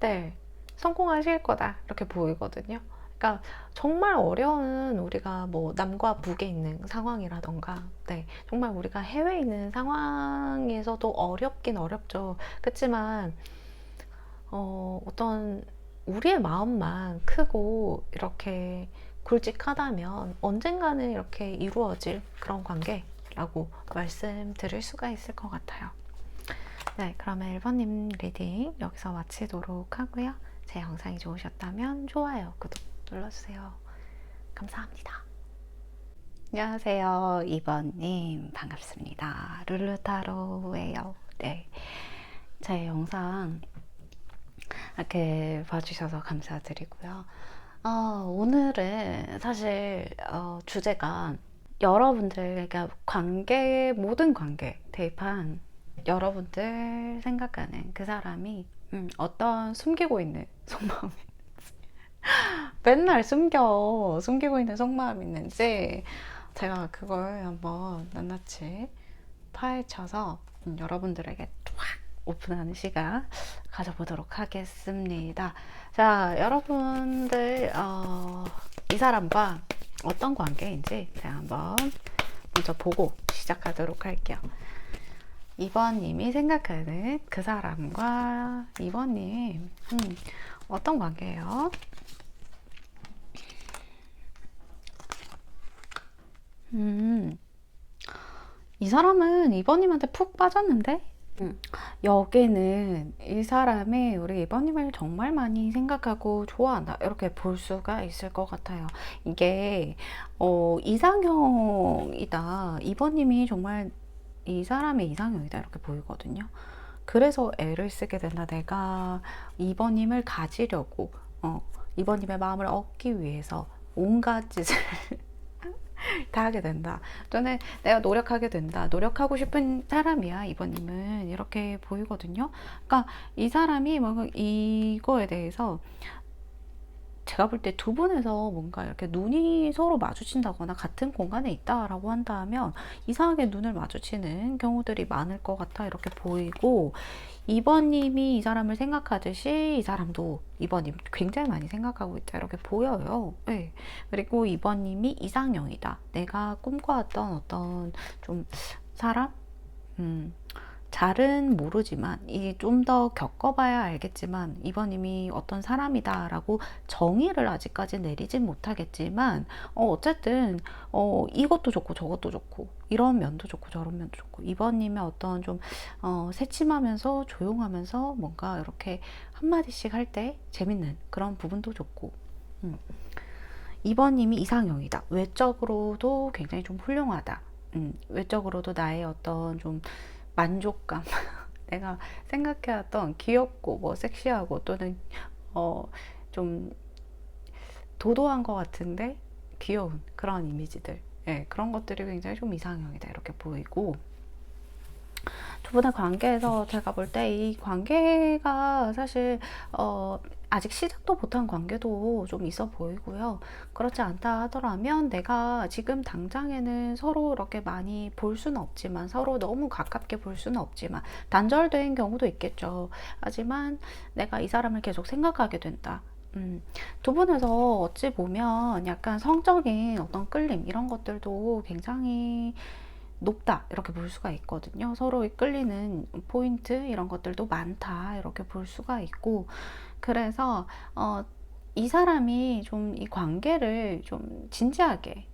네, 성공하실 거다 이렇게 보이거든요. 그러니까 정말 어려운 우리가 뭐 남과 북에 있는 상황이라던가 네, 정말 우리가 해외에 있는 상황에서도 어렵긴 어렵죠. 그렇지만 어떤 우리의 마음만 크고 이렇게 굵직하다면 언젠가는 이렇게 이루어질 그런 관계라고 말씀드릴 수가 있을 것 같아요. 네, 그러면 1번님 리딩 여기서 마치도록 하고요. 제 영상이 좋으셨다면 좋아요, 구독 눌러주세요. 감사합니다. 안녕하세요. 2번님 반갑습니다. 룰루타로예요. 네. 제 영상 이렇게 봐주셔서 감사드리고요. 오늘은 사실 주제가 여러분들, 그러니까 관계, 모든 관계 대입한 여러분들 생각하는 그 사람이 어떤 숨기고 있는 속마음이 맨날 숨기고 있는 속마음이 있는지 제가 그걸 한번 낱낱이 파헤쳐서 여러분들에게 쫙 오픈하는 시간 가져보도록 하겠습니다. 자, 여러분들 이 사람과 어떤 관계인지 제가 한번 먼저 보고 시작하도록 할게요. 2번님이 생각하는 그 사람과 2번님 어떤 관계예요? 이 사람은 2번님한테 푹 빠졌는데 여기는 이 사람이 우리 2번님을 정말 많이 생각하고 좋아한다 이렇게 볼 수가 있을 것 같아요. 이게 이상형이다, 2번님이 정말 이 사람의 이상형이다 이렇게 보이거든요. 그래서 애를 쓰게 된다. 내가 2번님을 가지려고 2번님의 마음을 얻기 위해서 온갖 짓을 다 하게 된다. 또는 내가 노력하게 된다. 노력하고 싶은 사람이야, 이번님은. 이렇게 보이거든요. 그러니까 이 사람이 뭔가 이거에 대해서 제가 볼 때 두 분에서 뭔가 이렇게 눈이 서로 마주친다거나 같은 공간에 있다라고 한다면 이상하게 눈을 마주치는 경우들이 많을 것 같아 이렇게 보이고, 2번님이 이 사람을 생각하듯이 이 사람도 2번님 굉장히 많이 생각하고 있다 이렇게 보여요. 네. 그리고 2번님이 이상형이다. 내가 꿈꿔왔던 어떤 좀 사람? 잘은 모르지만 이 좀 더 겪어봐야 알겠지만 2번님이 어떤 사람이다라고 정의를 아직까지 내리진 못하겠지만 어쨌든 이것도 좋고 저것도 좋고 이런 면도 좋고 저런 면도 좋고 2번님의 어떤 좀 새침하면서 조용하면서 뭔가 이렇게 한마디씩 할 때 재밌는 그런 부분도 좋고 2번님이 이상형이다. 외적으로도 굉장히 좀 훌륭하다. 외적으로도 나의 어떤 좀 만족감 내가 생각해왔던 귀엽고 뭐 섹시하고 또는 좀 도도한 것 같은데 귀여운 그런 이미지들, 예, 그런 것들이 굉장히 좀 이상형이다 이렇게 보이고, 두 분의 관계에서 제가 볼 때 이 관계가 사실 아직 시작도 못한 관계도 좀 있어 보이고요. 그렇지 않다 하더라면 내가 지금 당장에는 서로 이렇게 많이 볼 수는 없지만, 서로 너무 가깝게 볼 수는 없지만 단절된 경우도 있겠죠. 하지만 내가 이 사람을 계속 생각하게 된다. 두 분에서 어찌 보면 약간 성적인 어떤 끌림 이런 것들도 굉장히 높다 이렇게 볼 수가 있거든요. 서로 끌리는 포인트 이런 것들도 많다 이렇게 볼 수가 있고, 그래서 이 사람이 좀 이 관계를 좀 진지하게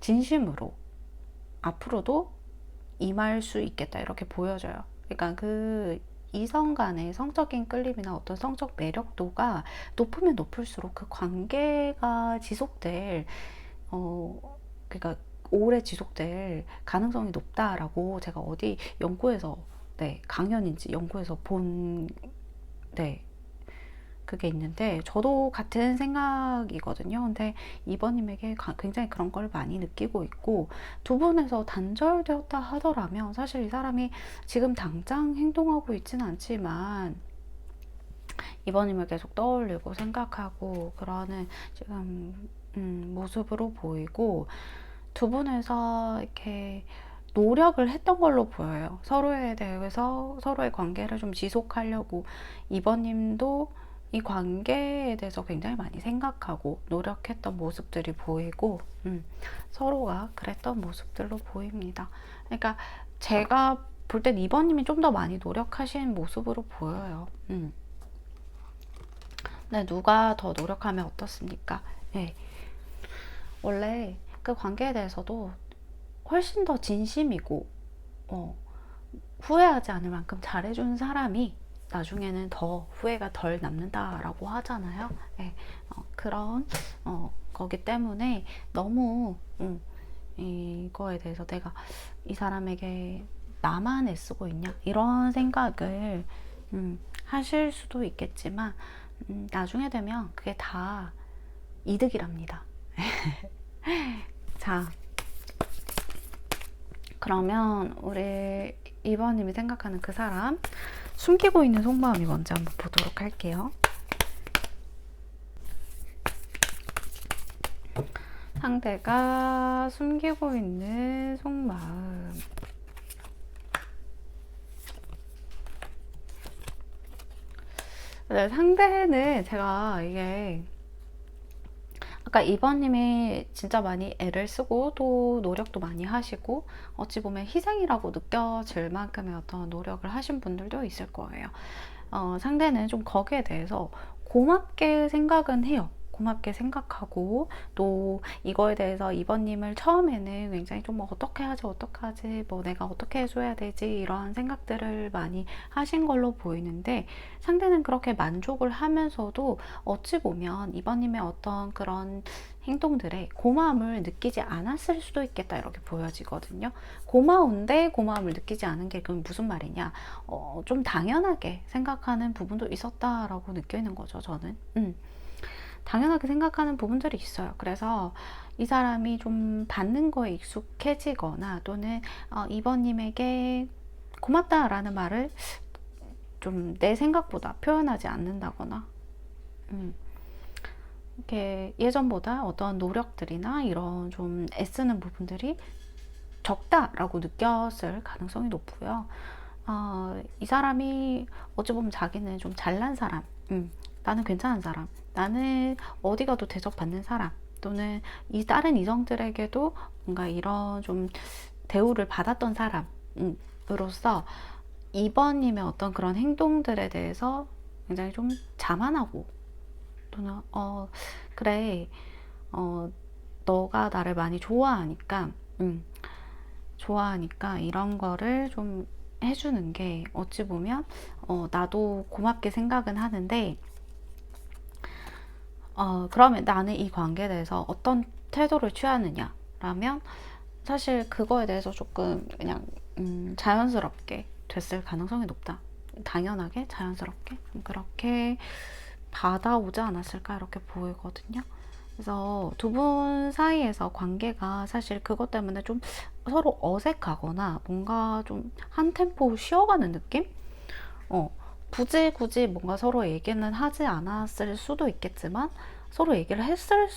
진심으로 앞으로도 임할 수 있겠다 이렇게 보여져요. 그러니까 그 이성 간의 성적인 끌림이나 어떤 성적 매력도가 높으면 높을수록 그 관계가 지속될 그러니까 오래 지속될 가능성이 높다라고 제가 어디 연구에서, 네, 강연인지 연구에서 본, 네, 그게 있는데 저도 같은 생각이거든요. 근데 이번님에게 굉장히 그런 걸 많이 느끼고 있고, 두 분에서 단절되었다 하더라면 사실 이 사람이 지금 당장 행동하고 있지는 않지만 이번님을 계속 떠올리고 생각하고 그러는 지금 모습으로 보이고, 두 분에서 이렇게 노력을 했던 걸로 보여요. 서로에 대해서 서로의 관계를 좀 지속하려고 이번님도 이 관계에 대해서 굉장히 많이 생각하고 노력했던 모습들이 보이고, 서로가 그랬던 모습들로 보입니다. 그러니까 제가 볼 땐 이번님이 좀 더 많이 노력하신 모습으로 보여요. 네, 누가 더 노력하면 어떻습니까? 네. 원래 그 관계에 대해서도 훨씬 더 진심이고 후회하지 않을 만큼 잘해준 사람이 나중에는 더 후회가 덜 남는다라고 하잖아요. 네, 그런 거기 때문에 너무 이거에 대해서 내가 이 사람에게 나만 애쓰고 있냐 이런 생각을 하실 수도 있겠지만 나중에 되면 그게 다 이득이랍니다. 자, 그러면 우리 2번님이 생각하는 그 사람 숨기고 있는 속마음이 뭔지 한번 보도록 할게요. 상대가 숨기고 있는 속마음. 네, 상대는 제가 이게 아까 2번님이 진짜 많이 애를 쓰고 또 노력도 많이 하시고 어찌 보면 희생이라고 느껴질 만큼의 어떤 노력을 하신 분들도 있을 거예요. 상대는 좀 거기에 대해서 고맙게 생각은 해요. 고맙게 생각하고 또 이거에 대해서 2번님을 처음에는 굉장히 좀 뭐 어떻게 하지 뭐 내가 어떻게 해줘야 되지 이런 생각들을 많이 하신 걸로 보이는데 상대는 그렇게 만족을 하면서도 어찌 보면 2번님의 어떤 그런 행동들에 고마움을 느끼지 않았을 수도 있겠다 이렇게 보여지거든요. 고마운데 고마움을 느끼지 않은 게 그건 무슨 말이냐, 좀 당연하게 생각하는 부분도 있었다라고 느끼는 거죠, 저는. 당연하게 생각하는 부분들이 있어요. 그래서 이 사람이 좀 받는 거에 익숙해지거나 또는 2번님에게 고맙다라는 말을 좀 내 생각보다 표현하지 않는다거나 이렇게 예전보다 어떤 노력들이나 이런 좀 애쓰는 부분들이 적다라고 느꼈을 가능성이 높고요. 이 사람이 어찌 보면 자기는 좀 잘난 사람, 나는 괜찮은 사람, 나는 어디 가도 대접받는 사람, 또는 이 다른 이성들에게도 뭔가 이런 좀 대우를 받았던 사람으로서 2번님의 어떤 그런 행동들에 대해서 굉장히 좀 자만하고 또는 그래, 너가 나를 많이 좋아하니까 이런 거를 좀 해주는 게 어찌 보면 나도 고맙게 생각은 하는데 그러면 나는 이 관계에 대해서 어떤 태도를 취하느냐 라면 사실 그거에 대해서 조금 그냥 자연스럽게 됐을 가능성이 높다. 당연하게 자연스럽게 그렇게 받아오지 않았을까 이렇게 보이거든요. 그래서 두 분 사이에서 관계가 사실 그것 때문에 좀 서로 어색하거나 뭔가 좀 한 템포 쉬어가는 느낌? 굳이 뭔가 서로 얘기는 하지 않았을 수도 있겠지만 서로 얘기를 했을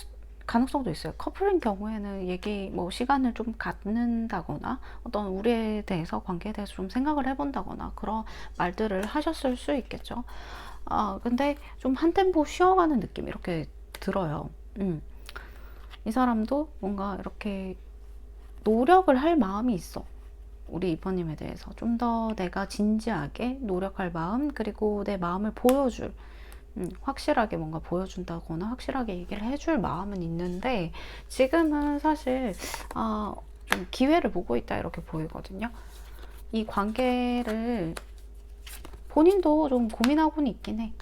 가능성도 있어요. 커플인 경우에는 얘기 뭐 시간을 좀 갖는다거나 어떤 우리에 대해서 관계에 대해서 좀 생각을 해본다거나 그런 말들을 하셨을 수 있겠죠. 근데 좀 한 템포 쉬어가는 느낌 이렇게 들어요. 이 사람도 뭔가 이렇게 노력을 할 마음이 있어. 우리 이번님에 대해서 좀 더 내가 진지하게 노력할 마음, 그리고 내 마음을 보여줄, 확실하게 뭔가 보여준다거나 확실하게 얘기를 해줄 마음은 있는데 지금은 사실 좀 기회를 보고 있다 이렇게 보이거든요. 이 관계를 본인도 좀 고민하고는 있긴 해.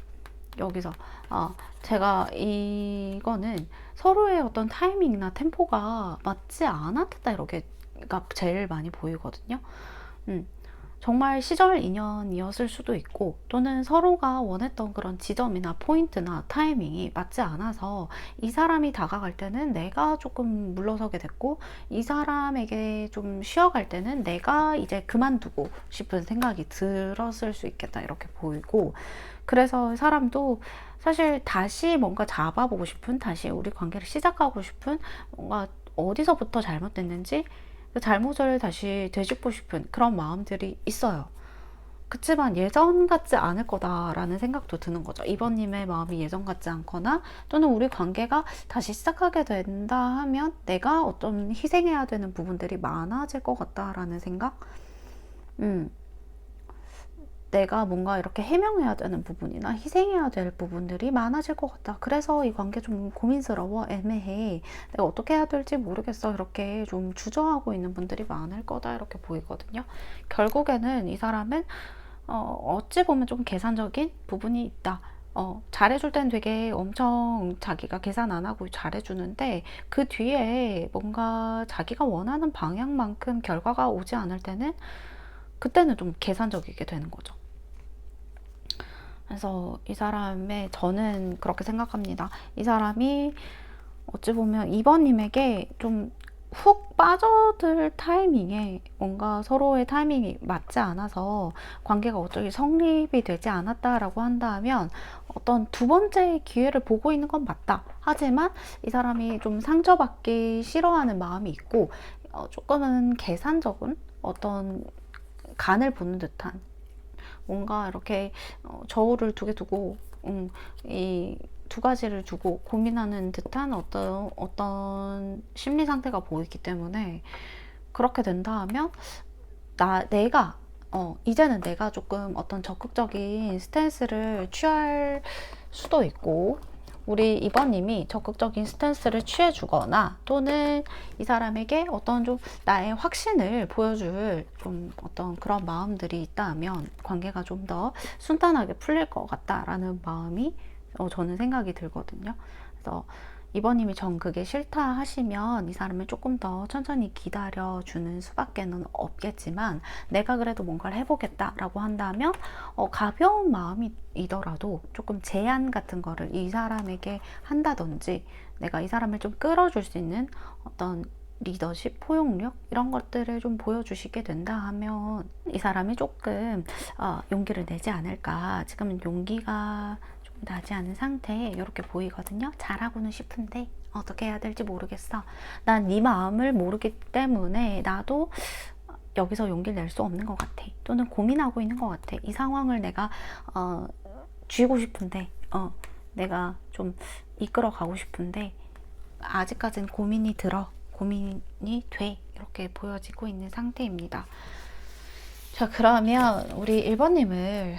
여기서 제가 이거는 서로의 어떤 타이밍이나 템포가 맞지 않았다 이렇게가 제일 많이 보이거든요. 정말 시절 인연이었을 수도 있고 또는 서로가 원했던 그런 지점이나 포인트나 타이밍이 맞지 않아서 이 사람이 다가갈 때는 내가 조금 물러서게 됐고 이 사람에게 좀 쉬어갈 때는 내가 이제 그만두고 싶은 생각이 들었을 수 있겠다 이렇게 보이고, 그래서 사람도 사실 다시 뭔가 잡아보고 싶은, 다시 우리 관계를 시작하고 싶은, 뭔가 어디서부터 잘못됐는지 그 잘못을 다시 되짚고 싶은 그런 마음들이 있어요. 그치만 예전 같지 않을 거다라는 생각도 드는 거죠. 이번님의 마음이 예전 같지 않거나 또는 우리 관계가 다시 시작하게 된다 하면 내가 어떤 희생해야 되는 부분들이 많아질 것 같다라는 생각? 내가 뭔가 이렇게 해명해야 되는 부분이나 희생해야 될 부분들이 많아질 것 같다. 그래서 이 관계 좀 고민스러워, 애매해, 내가 어떻게 해야 될지 모르겠어, 이렇게 좀 주저하고 있는 분들이 많을 거다 이렇게 보이거든요. 결국에는 이 사람은 어찌 보면 좀 계산적인 부분이 있다. 잘해줄 땐 되게 엄청 자기가 계산 안 하고 잘해주는데 그 뒤에 뭔가 자기가 원하는 방향만큼 결과가 오지 않을 때는 그때는 좀 계산적이게 되는 거죠. 그래서 이 사람의, 저는 그렇게 생각합니다. 이 사람이 어찌 보면 2번님에게 좀 훅 빠져들 타이밍에 뭔가 서로의 타이밍이 맞지 않아서 관계가 어쩌기 성립이 되지 않았다라고 한다면 어떤 두 번째 기회를 보고 있는 건 맞다. 하지만 이 사람이 좀 상처받기 싫어하는 마음이 있고 조금은 계산적인 어떤 간을 보는 듯한 뭔가 이렇게 저울을 두 개 두고 이 두 가지를 두고 고민하는 듯한 어떤 심리 상태가 보이기 때문에 그렇게 된다 하면 내가 이제는 내가 조금 어떤 적극적인 스탠스를 취할 수도 있고 우리 2번님이 적극적인 스탠스를 취해주거나 또는 이 사람에게 어떤 좀 나의 확신을 보여줄 좀 어떤 그런 마음들이 있다면 관계가 좀 더 순탄하게 풀릴 것 같다라는 마음이 저는 생각이 들거든요. 그래서 2번님이 전 그게 싫다 하시면 이 사람을 조금 더 천천히 기다려주는 수밖에는 없겠지만 내가 그래도 뭔가를 해보겠다라고 한다면 가벼운 마음이더라도 조금 제안 같은 거를 이 사람에게 한다든지 내가 이 사람을 좀 끌어줄 수 있는 어떤 리더십, 포용력 이런 것들을 좀 보여주시게 된다 하면 이 사람이 조금 용기를 내지 않을까. 지금은 용기가 나지 않은 상태 이렇게 보이거든요. 잘하고는 싶은데 어떻게 해야 될지 모르겠어. 난 네 마음을 모르기 때문에 나도 여기서 용기를 낼 수 없는 것 같아. 또는 고민하고 있는 것 같아. 이 상황을 내가 쥐고 싶은데 내가 좀 이끌어 가고 싶은데 아직까지는 고민이 돼. 이렇게 보여지고 있는 상태입니다. 자, 그러면 우리 1번님을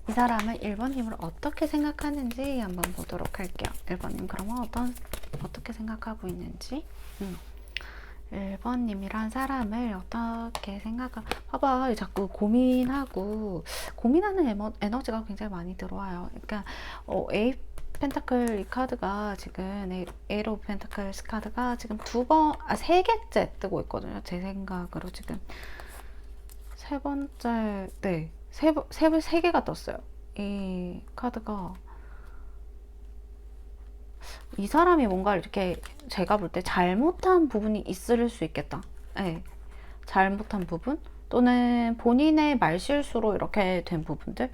이 사람은 1번님을 어떻게 생각하는지 한번 보도록 할게요. 1번님 그러면 어떻게 생각하고 있는지 1번님이란 사람을 어떻게 봐봐, 자꾸 고민하는 에너지가 굉장히 많이 들어와요. 그러니까 에이 펜타클 이 카드가 지금 에이로 오브 펜타클스 카드가 지금 세 개째 뜨고 있거든요. 제 생각으로 지금 세 번째, 네, 세 개가 떴어요. 이 카드가 이 사람이 뭔가 이렇게 제가 볼 때 잘못한 부분이 있을 수 있겠다. 네, 잘못한 부분 또는 본인의 말실수로 이렇게 된 부분들,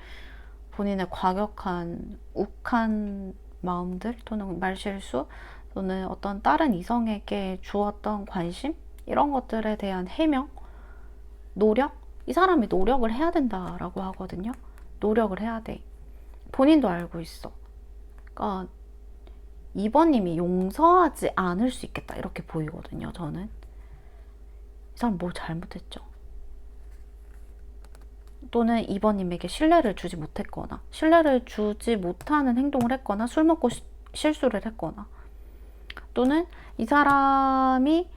본인의 과격한 욱한 마음들 또는 말실수 또는 어떤 다른 이성에게 주었던 관심 이런 것들에 대한 해명, 노력, 이 사람이 노력을 해야 된다라고 하거든요. 노력을 해야 돼. 본인도 알고 있어. 그러니까 2번님이 용서하지 않을 수 있겠다 이렇게 보이거든요. 저는 이 사람 뭘 잘못했죠. 또는 2번님에게 신뢰를 주지 못했거나 신뢰를 주지 못하는 행동을 했거나 술 먹고 실수를 했거나 또는 이 사람이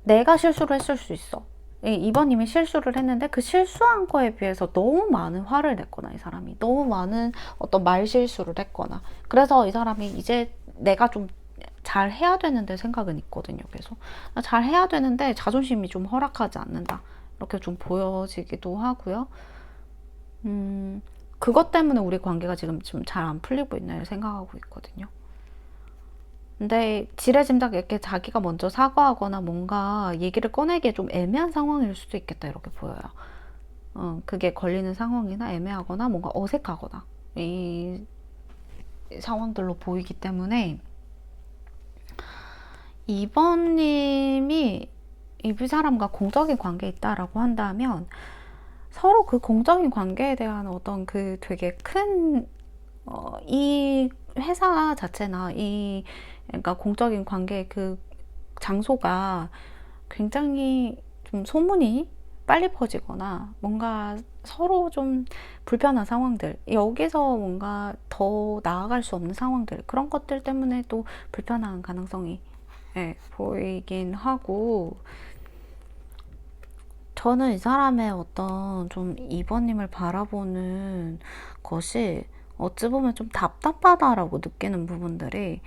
내가 실수를 했을 수 있어. 2번님이 실수를 했는데 그 실수한 거에 비해서 너무 많은 화를 냈거나 이 사람이 너무 많은 어떤 말 실수를 했거나 그래서 이 사람이 이제 내가 좀 잘 해야 되는데 생각은 있거든요. 계속 잘 해야 되는데 자존심이 좀 허락하지 않는다 이렇게 좀 보여지기도 하고요. 그것 때문에 우리 관계가 지금 좀 잘 안 풀리고 있나 생각하고 있거든요. 근데 지레짐작 이렇게 자기가 먼저 사과하거나 뭔가 얘기를 꺼내기에 좀 애매한 상황일 수도 있겠다 이렇게 보여요. 그게 걸리는 상황이나 애매하거나 뭔가 어색하거나 이 상황들로 보이기 때문에 2번님이 이 사람과 공적인 관계에 있다라고 한다면 서로 그 공적인 관계에 대한 어떤 그 되게 큰 이 회사 자체나 그러니까 공적인 관계의 그 장소가 굉장히 좀 소문이 빨리 퍼지거나 뭔가 서로 좀 불편한 상황들, 여기서 뭔가 더 나아갈 수 없는 상황들, 그런 것들 때문에 또 불편한 가능성이 보이긴 하고, 저는 이 사람의 어떤 좀 2번님을 바라보는 것이 어찌 보면 좀 답답하다라고 느끼는 부분들이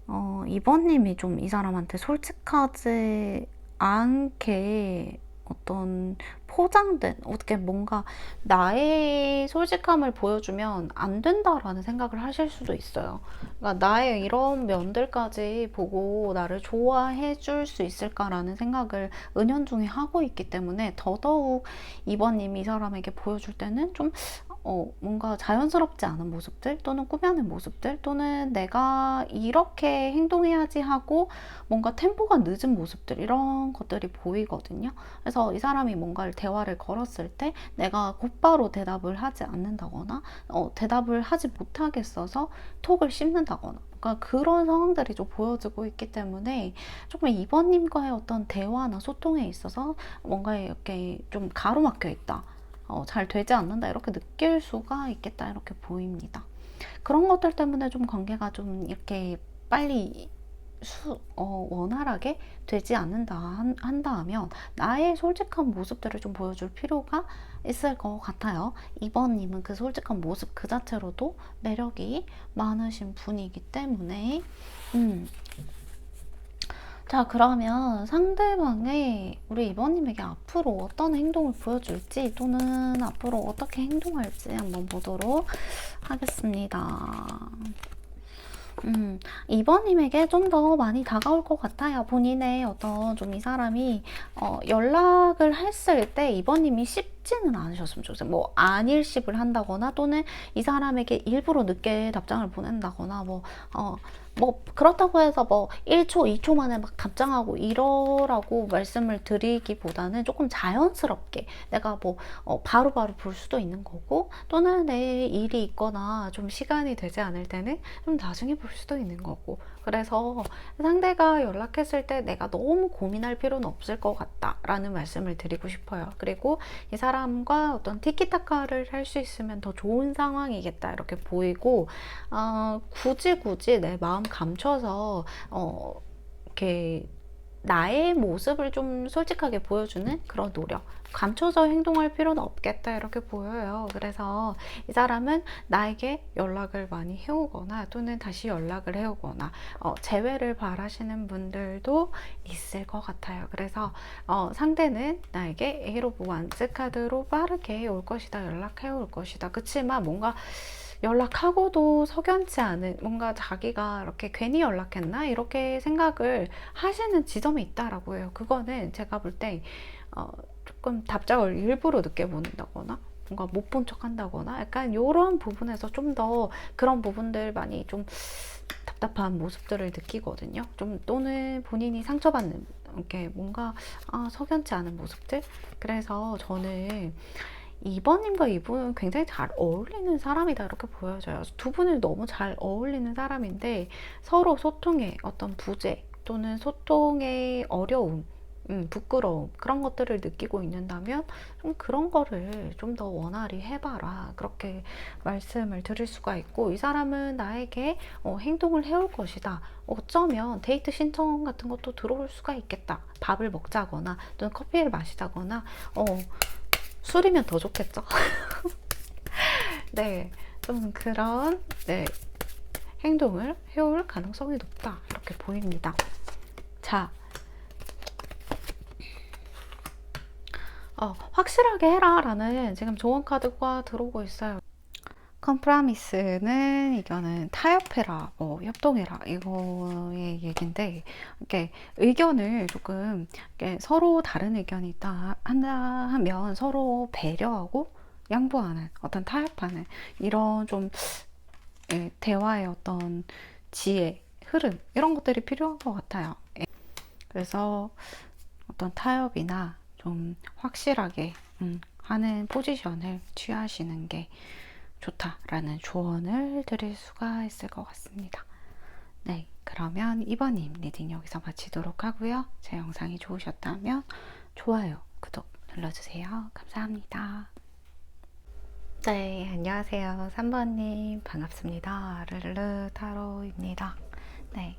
2번님이 좀 이 사람한테 솔직하지 않게 어떤 포장된, 어떻게 뭔가 나의 솔직함을 보여주면 안 된다라는 생각을 하실 수도 있어요. 그러니까 나의 이런 면들까지 보고 나를 좋아해 줄 수 있을까라는 생각을 은연중에 하고 있기 때문에 더더욱 이번님 이 사람에게 보여줄 때는 좀 뭔가 자연스럽지 않은 모습들 또는 꾸며낸 모습들 또는 내가 이렇게 행동해야지 하고 뭔가 템포가 늦은 모습들 이런 것들이 보이거든요. 그래서 이 사람이 뭔가를 대화를 걸었을 때 내가 곧바로 대답을 하지 않는다거나 대답을 하지 못하겠어서 톡을 씹는다거나 그러니까 그런 상황들이 좀 보여지고 있기 때문에 조금 이번님과의 어떤 대화나 소통에 있어서 뭔가 이렇게 좀 가로막혀 있다. 잘 되지 않는다 이렇게 느낄 수가 있겠다 이렇게 보입니다. 그런 것들 때문에 좀 관계가 좀 이렇게 빨리 원활하게 되지 않는다 한다 하면 나의 솔직한 모습들을 좀 보여줄 필요가 있을 것 같아요. 이번님은 그 솔직한 모습 그 자체로도 매력이 많으신 분이기 때문에 자, 그러면 상대방의 우리 이번님에게 앞으로 어떤 행동을 보여줄지 또는 앞으로 어떻게 행동할지 한번 보도록 하겠습니다. 이번님에게 좀 더 많이 다가올 것 같아요. 본인의 어떤 좀 이 사람이 연락을 했을 때 이번님이 쉽지는 않으셨으면 좋겠어요. 뭐 안일십을 한다거나 또는 이 사람에게 일부러 늦게 답장을 보낸다거나 뭐 그렇다고 해서 뭐 1초, 2초 만에 막 답장하고 이러라고 말씀을 드리기보다는 조금 자연스럽게 내가 뭐 바로바로 볼 수도 있는 거고 또는 내 일이 있거나 좀 시간이 되지 않을 때는 좀 나중에 볼 수도 있는 거고 그래서 상대가 연락했을 때 내가 너무 고민할 필요는 없을 것 같다라는 말씀을 드리고 싶어요. 그리고 이 사람과 어떤 티키타카를 할 수 있으면 더 좋은 상황이겠다 이렇게 보이고 굳이 내 마음 감춰서 이렇게 나의 모습을 좀 솔직하게 보여주는 그런 노력 감춰서 행동할 필요는 없겠다 이렇게 보여요. 그래서 이 사람은 나에게 연락을 많이 해오거나 또는 다시 연락을 해오거나 재회를 바라시는 분들도 있을 것 같아요. 그래서 상대는 나에게 에이로브 완즈 카드로 빠르게 올 것이다 연락해 올 것이다. 그치만 뭔가 연락하고도 석연치 않은 뭔가 자기가 이렇게 괜히 연락했나 이렇게 생각을 하시는 지점이 있다라고 해요. 그거는 제가 볼 때 조금 답장을 일부러 늦게 보낸다거나 뭔가 못 본 척 한다거나 약간 이런 부분에서 좀 더 그런 부분들 많이 좀 답답한 모습들을 느끼거든요. 좀 또는 본인이 상처받는 이렇게 뭔가 석연치 않은 모습들. 그래서 저는 이번님과 이분은 굉장히 잘 어울리는 사람이다 이렇게 보여져요. 두 분을 너무 잘 어울리는 사람인데 서로 소통의 어떤 부재 또는 소통의 어려움 부끄러움 그런 것들을 느끼고 있는다면 좀 그런 거를 좀 더 원활히 해봐라 그렇게 말씀을 드릴 수가 있고 이 사람은 나에게 행동을 해올 것이다. 어쩌면 데이트 신청 같은 것도 들어올 수가 있겠다. 밥을 먹자거나 또는 커피를 마시자거나 술이면 더 좋겠죠. 네, 좀 그런 네, 행동을 해올 가능성이 높다 이렇게 보입니다. 자, 확실하게 해라 라는 지금 조언 카드가 들어오고 있어요. 컴프라미스는 이거는 타협해라, 협동해라 이거의 얘기인데 이렇게 의견을 조금 이렇게 서로 다른 의견이 있다 한다 하면 서로 배려하고 양보하는 어떤 타협하는 이런 좀 대화의 어떤 지혜, 흐름 이런 것들이 필요한 것 같아요. 그래서 어떤 타협이나 좀 확실하게 하는 포지션을 취하시는 게 좋다라는 조언을 드릴 수가 있을 것 같습니다. 네, 그러면 이번님 리딩 여기서 마치도록 하고요. 제 영상이 좋으셨다면 좋아요, 구독 눌러주세요. 감사합니다. 네, 안녕하세요. 3번님 반갑습니다. 르르르 타로입니다. 네,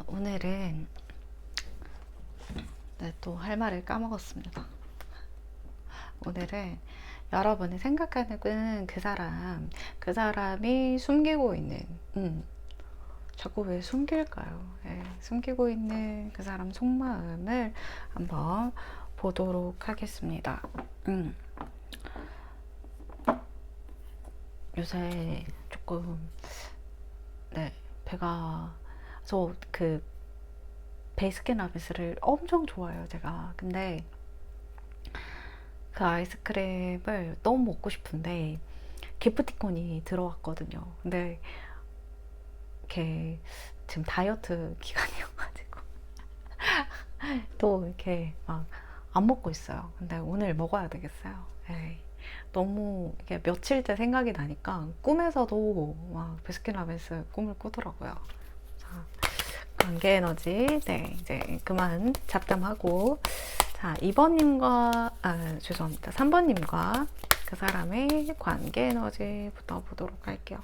오늘은 네, 또 할 말을 까먹었습니다. 오늘은 여러분이 생각하는 그 사람이 숨기고 있는 자꾸 왜 숨길까요? 예, 숨기고 있는 그 사람 속마음을 한번 보도록 하겠습니다. 요새 조금, 네, 배가, 저 그 베이스킨라빈스를 엄청 좋아해요, 제가. 근데 그 아이스크림을 너무 먹고 싶은데 기프티콘이 들어왔거든요. 근데 이렇게 지금 다이어트 기간이어가지고 또 이렇게 막 안 먹고 있어요. 근데 오늘 먹어야 되겠어요. 에이, 너무 이게 며칠째 생각이 나니까 꿈에서도 막 베스킨라빈스 꿈을 꾸더라고요. 자, 관계 에너지, 네, 이제 그만 잡담하고, 자, 2번님과, 죄송합니다. 3번님과 그 사람의 관계 에너지부터 보도록 할게요.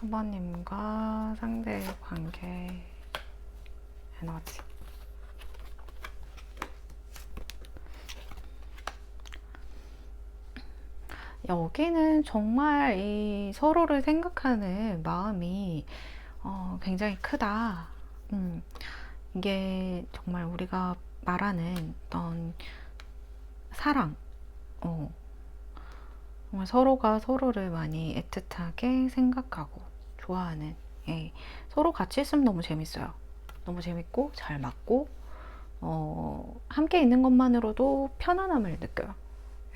3번님과 상대의 관계 에너지. 여기는 정말 이 서로를 생각하는 마음이 굉장히 크다. 이게 정말 우리가 말하는 어떤 사랑, 정말 서로가 서로를 많이 애틋하게 생각하고 좋아하는, 예, 서로 같이 있으면 너무 재밌어요. 너무 재밌고 잘 맞고 함께 있는 것만으로도 편안함을 느껴요.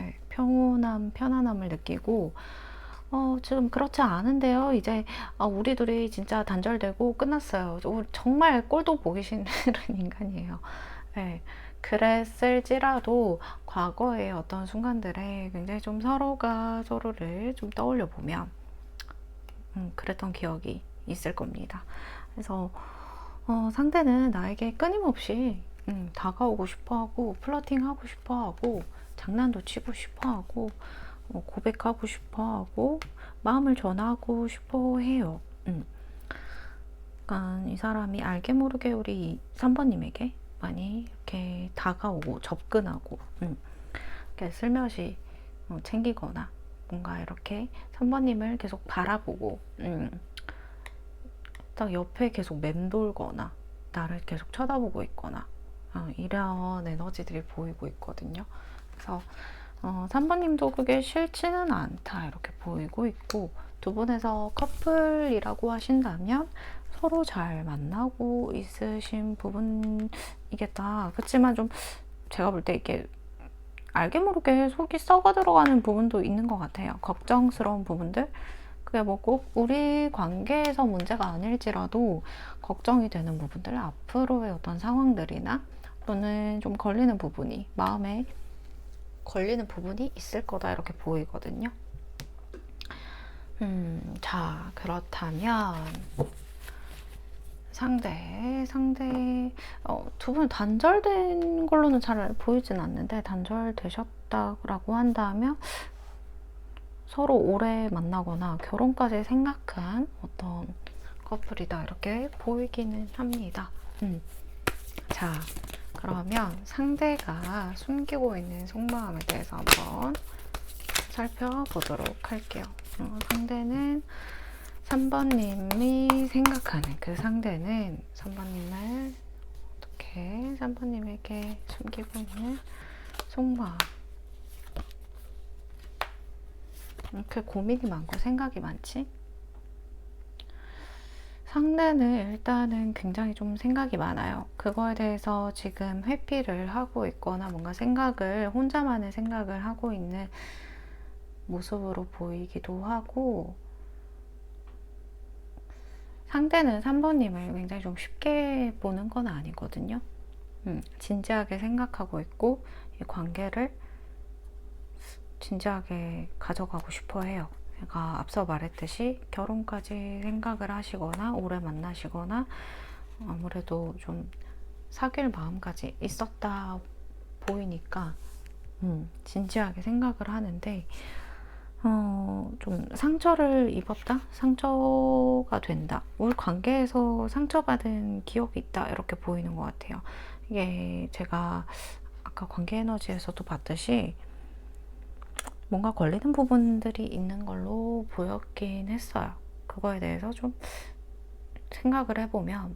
예, 편안함을 느끼고 지금 그렇지 않은데요. 이제 우리 둘이 진짜 단절되고 끝났어요. 정말 꼴도 보기 싫은 인간이에요. 예, 그랬을지라도 과거의 어떤 순간들에 굉장히 좀 서로가 서로를 좀 떠올려 보면 그랬던 기억이 있을 겁니다. 그래서 상대는 나에게 끊임없이 다가오고 싶어하고 플러팅하고 싶어하고 장난도 치고 싶어하고 고백하고 싶어하고 마음을 전하고 싶어해요. 그러니까 이 사람이 알게 모르게 우리 3번님에게 많이 이렇게 다가오고 접근하고 이렇게 슬며시 챙기거나 뭔가 이렇게 3번님을 계속 바라보고 딱 옆에 계속 맴돌거나 나를 계속 쳐다보고 있거나 이런 에너지들이 보이고 있거든요. 그래서 3번님도 그게 싫지는 않다 이렇게 보이고 있고, 두 분에서 커플이라고 하신다면 서로 잘 만나고 있으신 부분이겠다. 그렇지만 좀 제가 볼 때 이게 알게 모르게 속이 썩어 들어가는 부분도 있는 것 같아요. 걱정스러운 부분들. 그게 뭐 꼭 우리 관계에서 문제가 아닐지라도 걱정이 되는 부분들, 앞으로의 어떤 상황들이나 또는 좀 걸리는 부분이, 마음에 걸리는 부분이 있을 거다 이렇게 보이거든요. 자, 그렇다면 상대 두 분 단절된 걸로는 잘 보이진 않는데, 단절되셨다고 한다면 서로 오래 만나거나 결혼까지 생각한 어떤 커플이다 이렇게 보이기는 합니다. 자, 그러면 상대가 숨기고 있는 속마음에 대해서 한번 살펴보도록 할게요. 상대는 3번님이 생각하는 그 상대는 3번님을 어떻게 3번님에게 숨기고 있는 속마음, 이렇게 고민이 많고 생각이 많지? 상대는 일단은 굉장히 좀 생각이 많아요. 그거에 대해서 지금 회피를 하고 있거나 뭔가 혼자만의 생각을 하고 있는 모습으로 보이기도 하고, 상대는 3번님을 굉장히 좀 쉽게 보는 건 아니거든요. 진지하게 생각하고 있고, 이 관계를 진지하게 가져가고 싶어 해요. 그러니까 앞서 말했듯이 결혼까지 생각을 하시거나 오래 만나시거나 아무래도 좀 사귈 마음까지 있었다 보이니까 진지하게 생각을 하는데, 좀 상처를 입었다? 상처가 된다. 우리 관계에서 상처받은 기억이 있다. 이렇게 보이는 것 같아요. 이게 제가 아까 관계 에너지에서도 봤듯이 뭔가 걸리는 부분들이 있는 걸로 보였긴 했어요. 그거에 대해서 좀 생각을 해보면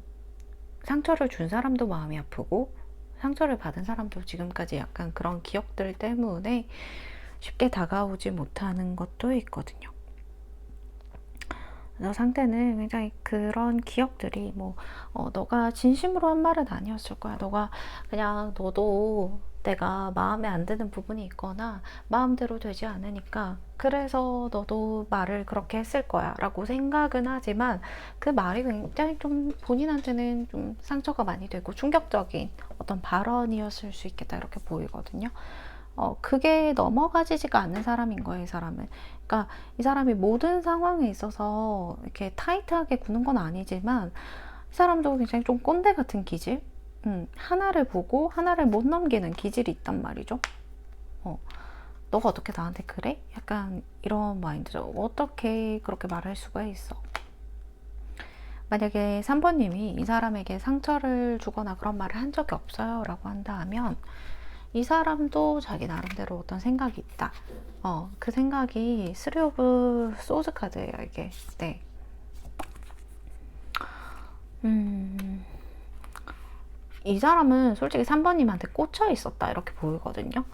상처를 준 사람도 마음이 아프고 상처를 받은 사람도 지금까지 약간 그런 기억들 때문에 쉽게 다가오지 못하는 것도 있거든요. 그래서 상대는 굉장히 그런 기억들이 너가 진심으로 한 말은 아니었을 거야. 너가 그냥 너도 내가 마음에 안 드는 부분이 있거나 마음대로 되지 않으니까 그래서 너도 말을 그렇게 했을 거야 라고 생각은 하지만 그 말이 굉장히 좀 본인한테는 좀 상처가 많이 되고 충격적인 어떤 발언이었을 수 있겠다 이렇게 보이거든요. 그게 넘어가지지가 않는 사람인 거예요, 이 사람은. 그러니까 이 사람이 모든 상황에 있어서 이렇게 타이트하게 구는 건 아니지만 이 사람도 굉장히 좀 꼰대 같은 기질? 하나를 보고 하나를 못 넘기는 기질이 있단 말이죠. 너가 어떻게 나한테 그래? 약간 이런 마인드죠. 어떻게 그렇게 말할 수가 있어? 만약에 3번님이 이 사람에게 상처를 주거나 그런 말을 한 적이 없어요 라고 한다 하면 이 사람도 자기 나름대로 어떤 생각이 있다. 그 생각이 쓰리 오브 소즈 카드예요, 이게. 네. 이 사람은 솔직히 3번님한테 꽂혀 있었다 이렇게 보이거든요.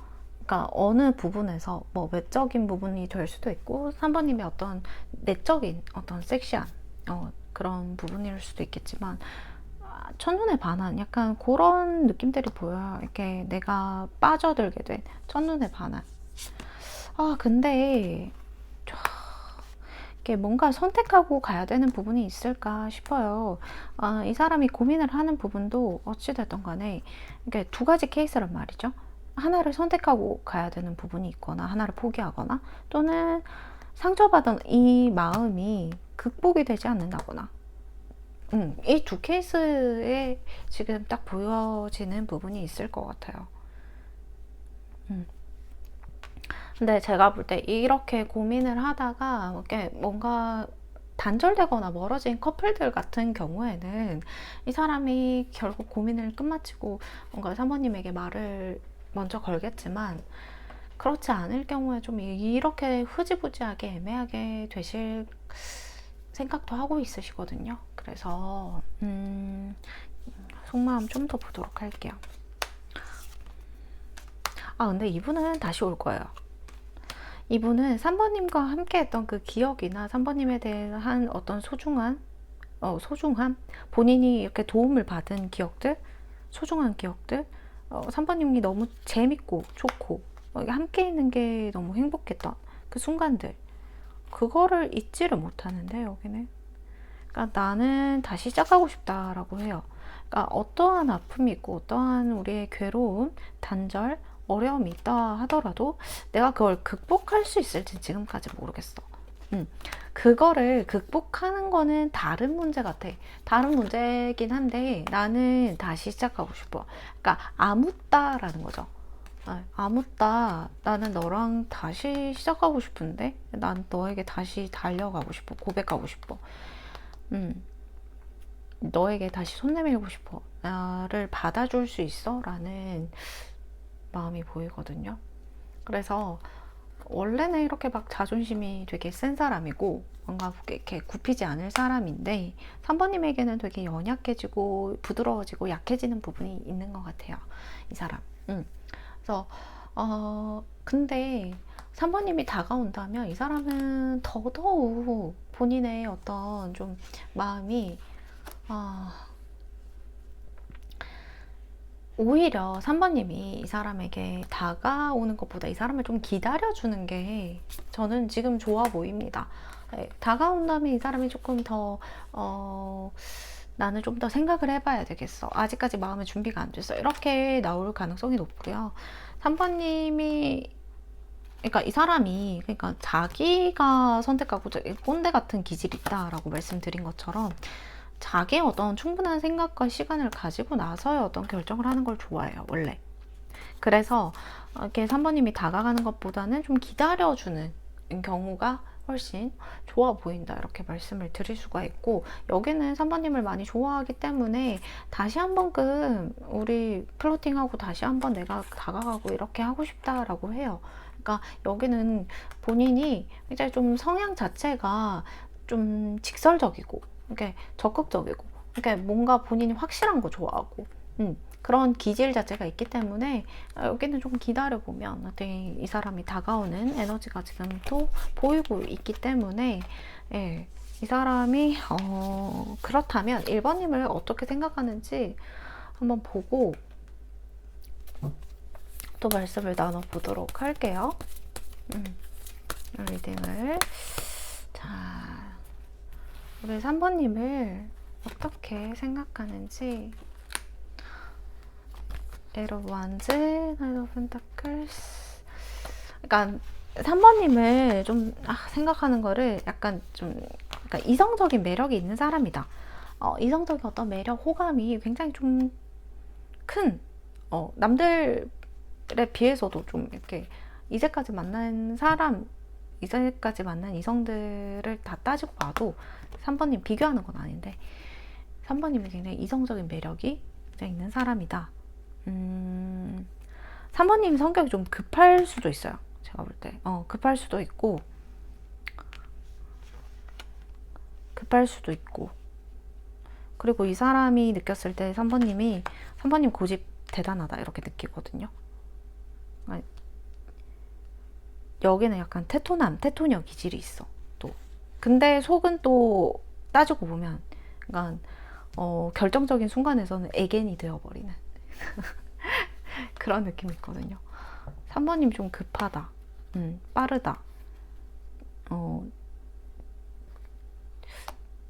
그러니까 어느 부분에서 외적인 부분이 될 수도 있고 3번님의 어떤 내적인 어떤 섹시한 그런 부분일 수도 있겠지만 첫눈에 반한 약간 그런 느낌들이 보여요. 이렇게 내가 빠져들게 된 첫눈에 반한. 근데 이렇게 뭔가 선택하고 가야 되는 부분이 있을까 싶어요. 이 사람이 고민을 하는 부분도 어찌됐든 간에 이게 두 가지 케이스란 말이죠. 하나를 선택하고 가야 되는 부분이 있거나 하나를 포기하거나 또는 상처받은 이 마음이 극복이 되지 않는다거나 이 두 케이스에 지금 딱 보여지는 부분이 있을 것 같아요. 근데 제가 볼 때 이렇게 고민을 하다가 이렇게 뭔가 단절되거나 멀어진 커플들 같은 경우에는 이 사람이 결국 고민을 끝마치고 뭔가 사모님에게 말을 먼저 걸겠지만 그렇지 않을 경우에 좀 이렇게 흐지부지하게 애매하게 되실 생각도 하고 있으시거든요. 그래서 속마음 좀 더 보도록 할게요. 근데 이분은 다시 올 거예요. 이분은 3번님과 함께 했던 그 기억이나 3번님에 대한 어떤 소중함, 본인이 이렇게 도움을 받은 기억들, 소중한 기억들, 3번님이 너무 재밌고 좋고 함께 있는 게 너무 행복했던 그 순간들, 그거를 잊지를 못하는데 여기는 그러니까 나는 다시 시작하고 싶다라고 해요. 그러니까 어떠한 아픔이 있고 어떠한 우리의 괴로움, 단절, 어려움이 있다 하더라도 내가 그걸 극복할 수 있을지 지금까지 모르겠어. 그거를 극복하는 거는 다른 문제 같아. 다른 문제긴 한데 나는 다시 시작하고 싶어. 그러니까 아묻다라는 거죠. 아묻다. 나는 너랑 다시 시작하고 싶은데 난 너에게 다시 달려가고 싶어. 고백하고 싶어. 너에게 다시 손 내밀고 싶어. 나를 받아줄 수 있어? 라는 마음이 보이거든요. 그래서 원래는 이렇게 막 자존심이 되게 센 사람이고 뭔가 이렇게 굽히지 않을 사람인데 3번님에게는 되게 연약해지고 부드러워지고 약해지는 부분이 있는 것 같아요. 이 사람. 그래서 근데 3번님이 다가온다면 이 사람은 더더욱 본인의 어떤 좀 마음이 오히려 3번님이 이 사람에게 다가오는 것보다 이 사람을 좀 기다려주는 게 저는 지금 좋아 보입니다. 다가온다면 이 사람이 조금 더 나는 좀 더 생각을 해봐야 되겠어. 아직까지 마음의 준비가 안 됐어. 이렇게 나올 가능성이 높고요. 3번님이 그러니까 이 사람이 그러니까 자기가 선택하고 꼰대 같은 기질이 있다라고 말씀드린 것처럼 자기의 어떤 충분한 생각과 시간을 가지고 나서야 어떤 결정을 하는 걸 좋아해요, 원래. 그래서 이렇게 3번님이 다가가는 것보다는 좀 기다려주는 경우가 훨씬 좋아 보인다 이렇게 말씀을 드릴 수가 있고 여기는 3번님을 많이 좋아하기 때문에 다시 한 번끔 우리 플로팅하고 다시 한번 내가 다가가고 이렇게 하고 싶다라고 해요. 그러니까 여기는 본인이 굉장히 좀 성향 자체가 좀 직설적이고 이렇게 적극적이고, 이렇게 뭔가 본인이 확실한 거 좋아하고, 그런 기질 자체가 있기 때문에 여기는 좀 기다려보면 나중에 이 사람이 다가오는 에너지가 지금 또 보이고 있기 때문에, 예, 이 사람이 그렇다면 1번님을 어떻게 생각하는지 한번 보고 또 말씀을 나눠보도록 할게요. 리딩을. 자, 우리 3번님을 어떻게 생각하는지. Eight of Wands, Knight of Pentacles. 그러니까 3번님을 좀 생각하는 거를 약간 좀 그러니까 이성적인 매력이 있는 사람이다. 이성적인 어떤 매력, 호감이 굉장히 좀 큰, 남들에 비해서도 좀 이렇게 이제까지 만난 이성들을 다 따지고 봐도 3번님 비교하는 건 아닌데 3번님이 굉장히 이성적인 매력이 있는 사람이다. 3번님 성격이 좀 급할 수도 있어요. 제가 볼 때. 급할 수도 있고, 그리고 이 사람이 느꼈을 때 3번님 고집 대단하다 이렇게 느끼거든요. 여기는 약간 테토녀 기질이 있어. 또. 근데 속은 또 따지고 보면, 그러니까 결정적인 순간에서는 애견이 되어버리는 그런 느낌이 있거든요. 3번님 좀 급하다. 빠르다.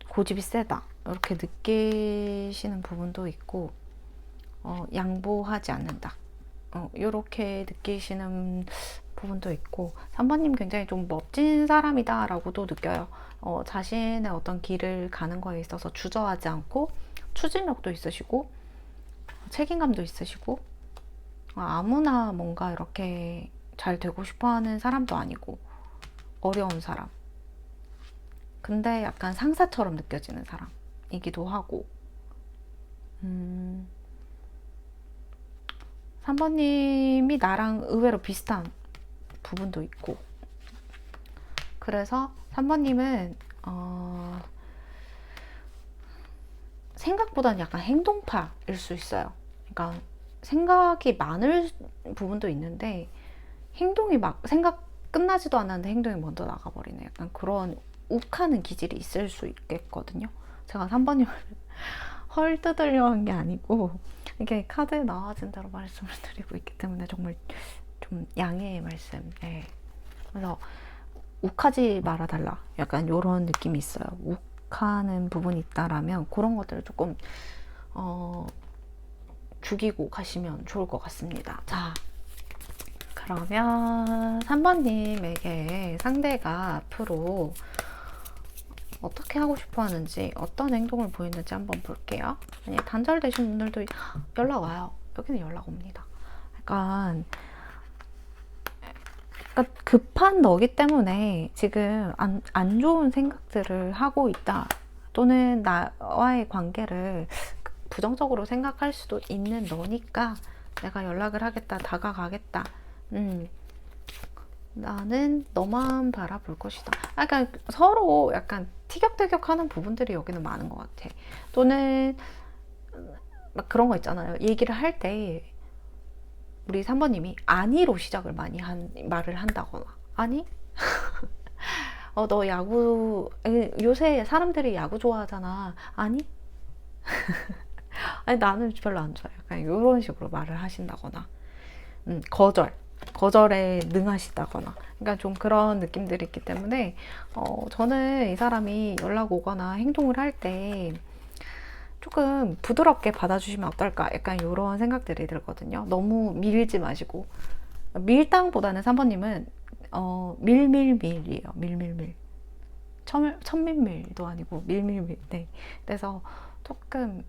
고집이 세다. 이렇게 느끼시는 부분도 있고, 양보하지 않는다. 이렇게 느끼시는 부분도 있고, 3번님 굉장히 좀 멋진 사람이다 라고도 느껴요. 자신의 어떤 길을 가는 거에 있어서 주저하지 않고 추진력도 있으시고 책임감도 있으시고, 아무나 뭔가 이렇게 잘 되고 싶어 하는 사람도 아니고 어려운 사람, 근데 약간 상사처럼 느껴지는 사람이기도 하고, 3번님이 나랑 의외로 비슷한 부분도 있고, 그래서 3번님은 생각보다는 약간 행동파일 수 있어요. 그러니까 생각이 많을 부분도 있는데 행동이 막 생각 끝나지도 않았는데 행동이 먼저 나가버리는 약간 그런 욱하는 기질이 있을 수 있겠거든요. 제가 3번님을 헐뜯으려 한 게 아니고 이게 카드에 나와진 대로 말씀을 드리고 있기 때문에 정말 좀 양해의 말씀. 네. 그래서 욱하지 말아달라 약간 이런 느낌이 있어요. 욱하는 부분이 있다라면 그런 것들을 조금 죽이고 가시면 좋을 것 같습니다. 자, 그러면 3번님에게 상대가 앞으로 어떻게 하고 싶어 하는지, 어떤 행동을 보이는지 한번 볼게요. 만약에 단절되신 분들도 연락 와요. 여기는 연락 옵니다. 약간 급한 너기 때문에 지금 안 좋은 생각들을 하고 있다. 또는 나와의 관계를 부정적으로 생각할 수도 있는 너니까 내가 연락을 하겠다, 다가가겠다. 나는 너만 바라볼 것이다. 약간 서로 약간 티격태격하는 부분들이 여기는 많은 것 같아. 또는 막 그런 거 있잖아요. 얘기를 할 때 우리 3번님이 아니로 시작을 많이 말을 한다거나, 아니? 너 야구 요새 사람들이 야구 좋아하잖아. 아니? 아니 나는 별로 안 좋아해. 약간 이런 식으로 말을 하신다거나, 거절에 능하시다거나, 그러니까 좀 그런 느낌들이 있기 때문에 저는 이 사람이 연락 오거나 행동을 할 때 조금 부드럽게 받아주시면 어떨까, 약간 이런 생각들이 들거든요. 너무 밀지 마시고, 밀당보다는 3번님은 밀밀밀이에요. 밀밀밀. 천밀밀도 아니고 밀밀밀. 네. 그래서 조금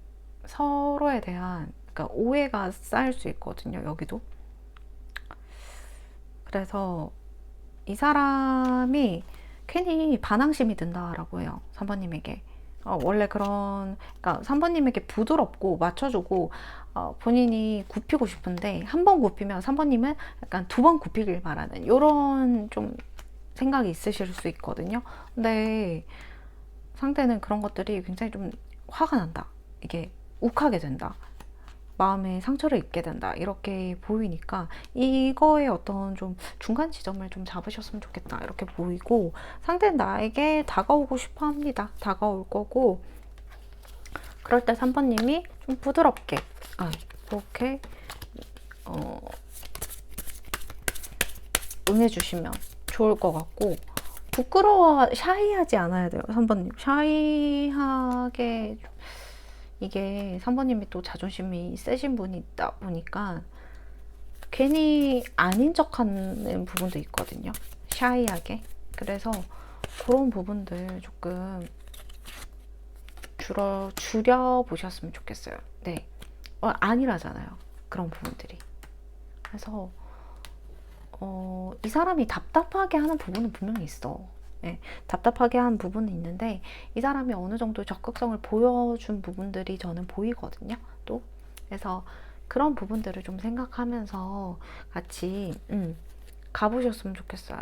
서로에 대한, 그러니까 오해가 쌓일 수 있거든요. 여기도. 그래서 이 사람이 괜히 반항심이 든다라고 해요. 3번님에게. 원래 그러니까 3번님에게 부드럽고 맞춰주고 본인이 굽히고 싶은데 한 번 굽히면 3번님은 약간 두 번 굽히길 바라는 이런 좀 생각이 있으실 수 있거든요. 근데 상대는 그런 것들이 굉장히 좀 화가 난다. 이게 욱하게 된다. 마음에 상처를 입게 된다. 이렇게 보이니까 이거의 어떤 좀 중간 지점을 좀 잡으셨으면 좋겠다. 이렇게 보이고 상대는 나에게 다가오고 싶어 합니다. 다가올 거고 그럴 때 3번님이 좀 부드럽게 그렇게 응해주시면 좋을 것 같고 샤이하지 않아야 돼요. 3번님 샤이하게 이게 3번님이 또 자존심이 세신 분이 있다 보니까 괜히 아닌 척하는 부분도 있거든요. 샤이하게. 그래서 그런 부분들 조금 줄여 보셨으면 좋겠어요. 네, 아니라잖아요. 그런 부분들이. 그래서 이 사람이 답답하게 하는 부분은 분명히 있어. 네, 답답하게 하는 부분은 있는데 이 사람이 어느 정도 적극성을 보여준 부분들이 저는 보이거든요. 또 그래서 그런 부분들을 좀 생각하면서 같이 가보셨으면 좋겠어요.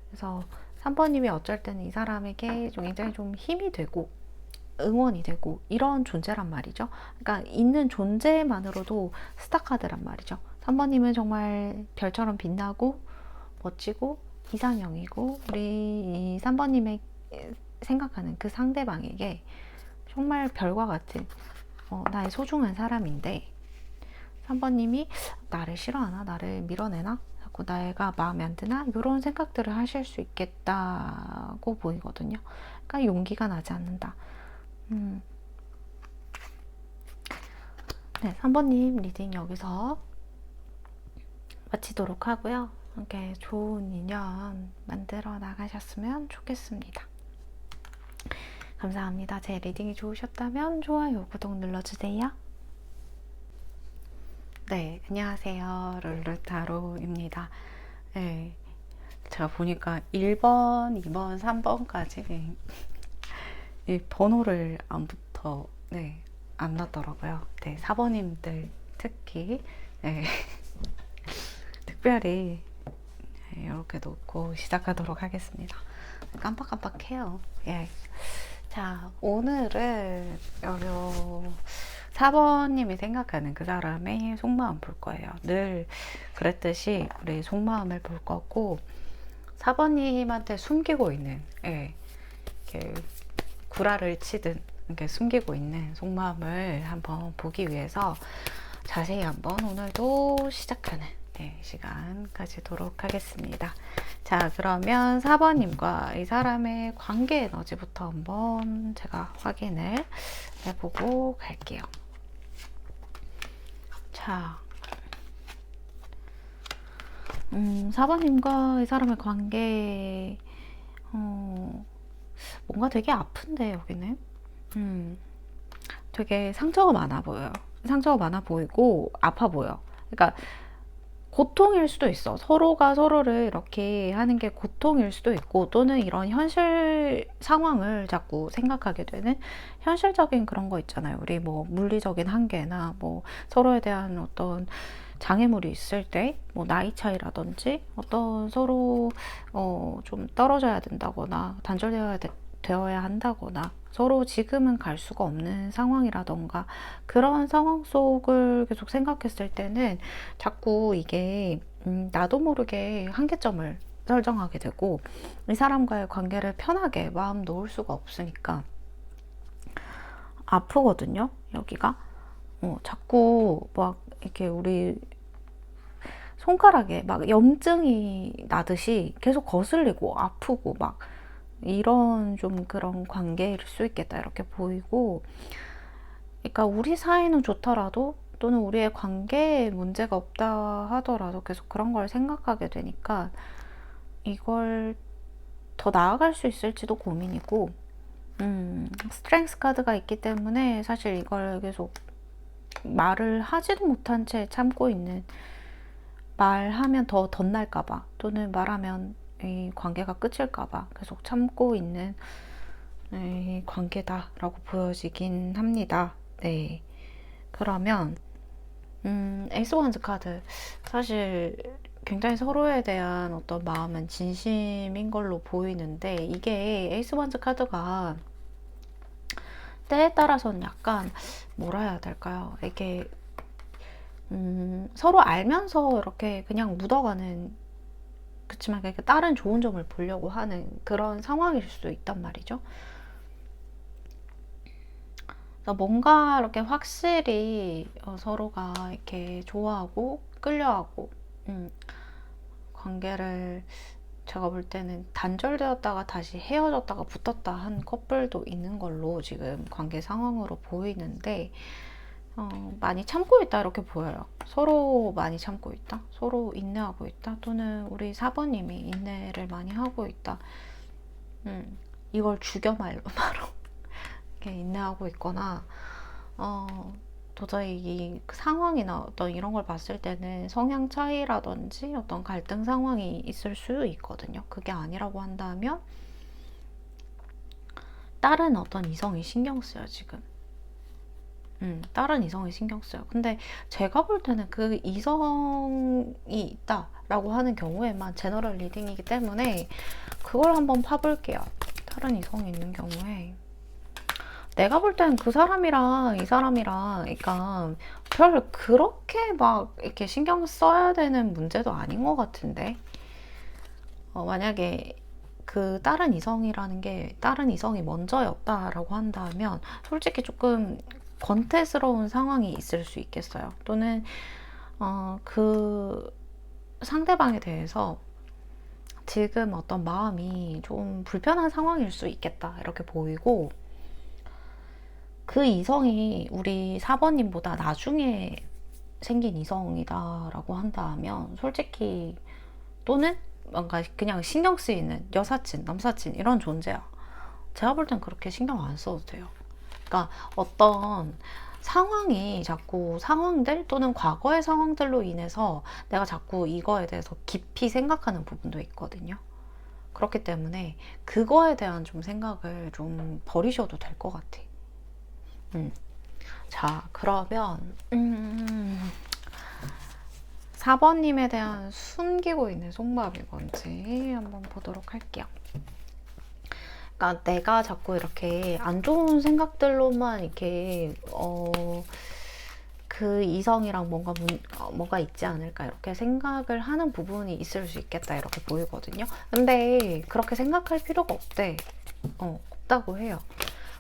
그래서 3번님이 어쩔 때는 이 사람에게 좀 굉장히 좀 힘이 되고 응원이 되고 이런 존재란 말이죠. 그러니까 있는 존재만으로도 스타카드란 말이죠. 3번님은 정말 별처럼 빛나고 멋지고 이상형이고 우리 3번님의 생각하는 그 상대방에게 정말 별과 같은 나의 소중한 사람인데 3번님이 나를 싫어하나? 나를 밀어내나? 자꾸 내가 마음에 안 드나? 이런 생각들을 하실 수 있겠다고 보이거든요. 그러니까 용기가 나지 않는다. 네, 3번님 리딩 여기서 마치도록 하고요. 이렇게 좋은 인연 만들어 나가셨으면 좋겠습니다. 감사합니다. 제 리딩이 좋으셨다면 좋아요, 구독 눌러주세요. 네, 안녕하세요. 룰루타로입니다. 네, 제가 보니까 1번, 2번, 3번까지 이 번호를 안 넣더라고요. 네, 4번님들 특히 네, 특별히 이렇게 놓고 시작하도록 하겠습니다. 깜빡깜빡해요. 예. 자, 오늘은 4번님이 생각하는 그 사람의 속마음 볼 거예요. 늘 그랬듯이 우리 속마음을 볼 거고 4번님한테 숨기고 있는 이렇게 구라를 치든 이렇게 숨기고 있는 속마음을 한번 보기 위해서 자세히 한번 오늘도 시작하는 시간 가지도록 하겠습니다. 자, 그러면 4번님과 이 사람의 관계 에너지부터 한번 제가 확인을 해보고 갈게요. 자, 4번님과 이 사람의 관계 뭔가 되게 아픈데 여기는 되게 상처가 많아 보여요. 상처가 많아 보이고 아파 보여. 그러니까 고통일 수도 있어. 서로가 서로를 이렇게 하는 게 고통일 수도 있고 또는 이런 현실 상황을 자꾸 생각하게 되는 현실적인 그런 거 있잖아요. 우리 뭐 물리적인 한계나 뭐 서로에 대한 어떤 장애물이 있을 때 뭐 나이 차이라든지 어떤 서로 좀 떨어져야 된다거나 되어야 한다거나 서로 지금은 갈 수가 없는 상황이라던가 그런 상황 속을 계속 생각했을 때는 자꾸 이게 나도 모르게 한계점을 설정하게 되고 이 사람과의 관계를 편하게 마음 놓을 수가 없으니까 아프거든요. 여기가 자꾸 막 이렇게 우리 손가락에 막 염증이 나듯이 계속 거슬리고 아프고 막 이런 좀 그런 관계일 수 있겠다 이렇게 보이고, 그러니까 우리 사이는 좋더라도 또는 우리의 관계에 문제가 없다 하더라도 계속 그런 걸 생각하게 되니까 이걸 더 나아갈 수 있을지도 고민이고, 스트렝스 카드가 있기 때문에 사실 이걸 계속 말을 하지도 못한 채 참고 있는, 말하면 더 덧날까봐 또는 말하면 이 관계가 끝일까봐 계속 참고 있는 이 관계다라고 보여지긴 합니다. 네. 그러면 에이스 원즈 카드, 사실 굉장히 서로에 대한 어떤 마음은 진심인 걸로 보이는데 이게 에이스 원즈 카드가 때에 따라서는 약간 뭐라 해야 될까요? 이게 서로 알면서 이렇게 그냥 묻어가는, 그렇지만 다른 좋은 점을 보려고 하는 그런 상황일 수 있단 말이죠. 뭔가 이렇게 확실히 서로가 이렇게 좋아하고 끌려하고 관계를, 제가 볼 때는 단절되었다가 다시 헤어졌다가 붙었다 한 커플도 있는 걸로 지금 관계 상황으로 보이는데, 많이 참고 있다 이렇게 보여요. 서로 많이 참고 있다, 서로 인내하고 있다, 또는 우리 4번님이 인내를 많이 하고 있다. 이걸 죽여 말로 이렇게 인내하고 있거나, 도저히 이 상황이나 어떤 이런 걸 봤을 때는 성향 차이라든지 어떤 갈등 상황이 있을 수 있거든요. 그게 아니라고 한다면 다른 어떤 이성이 신경 쓰여 지금. 다른 이성이 신경 써요. 근데 제가 볼 때는 그 이성이 있다라고 하는 경우에만 제너럴 리딩이기 때문에 그걸 한번 파볼게요. 다른 이성이 있는 경우에 내가 볼 때는 그 사람이랑 이 사람이랑, 그러니까 별 그렇게 막 이렇게 신경 써야 되는 문제도 아닌 것 같은데, 만약에 그 다른 이성이라는 게 다른 이성이 먼저였다라고 한다면 솔직히 조금 권태스러운 상황이 있을 수 있겠어요. 또는 그 상대방에 대해서 지금 어떤 마음이 좀 불편한 상황일 수 있겠다 이렇게 보이고, 그 이성이 우리 4번님보다 나중에 생긴 이성이다라고 한다면 솔직히, 또는 뭔가 그냥 신경 쓰이는 여사친, 남사친 이런 존재야. 제가 볼 땐 그렇게 신경 안 써도 돼요. 그러니까 어떤 상황이 자꾸 상황들 또는 과거의 상황들로 인해서 내가 자꾸 이거에 대해서 깊이 생각하는 부분도 있거든요. 그렇기 때문에 그거에 대한 좀 생각을 좀 버리셔도 될 것 같아. 자, 그러면 4번님에 대한 숨기고 있는 속마음이 뭔지 한번 보도록 할게요. 그러니까 내가 자꾸 이렇게 안 좋은 생각들로만 이렇게 그 이성이랑 뭔가 있지 않을까 이렇게 생각을 하는 부분이 있을 수 있겠다 이렇게 보이거든요. 근데 그렇게 생각할 필요가 없대. 없다고 해요.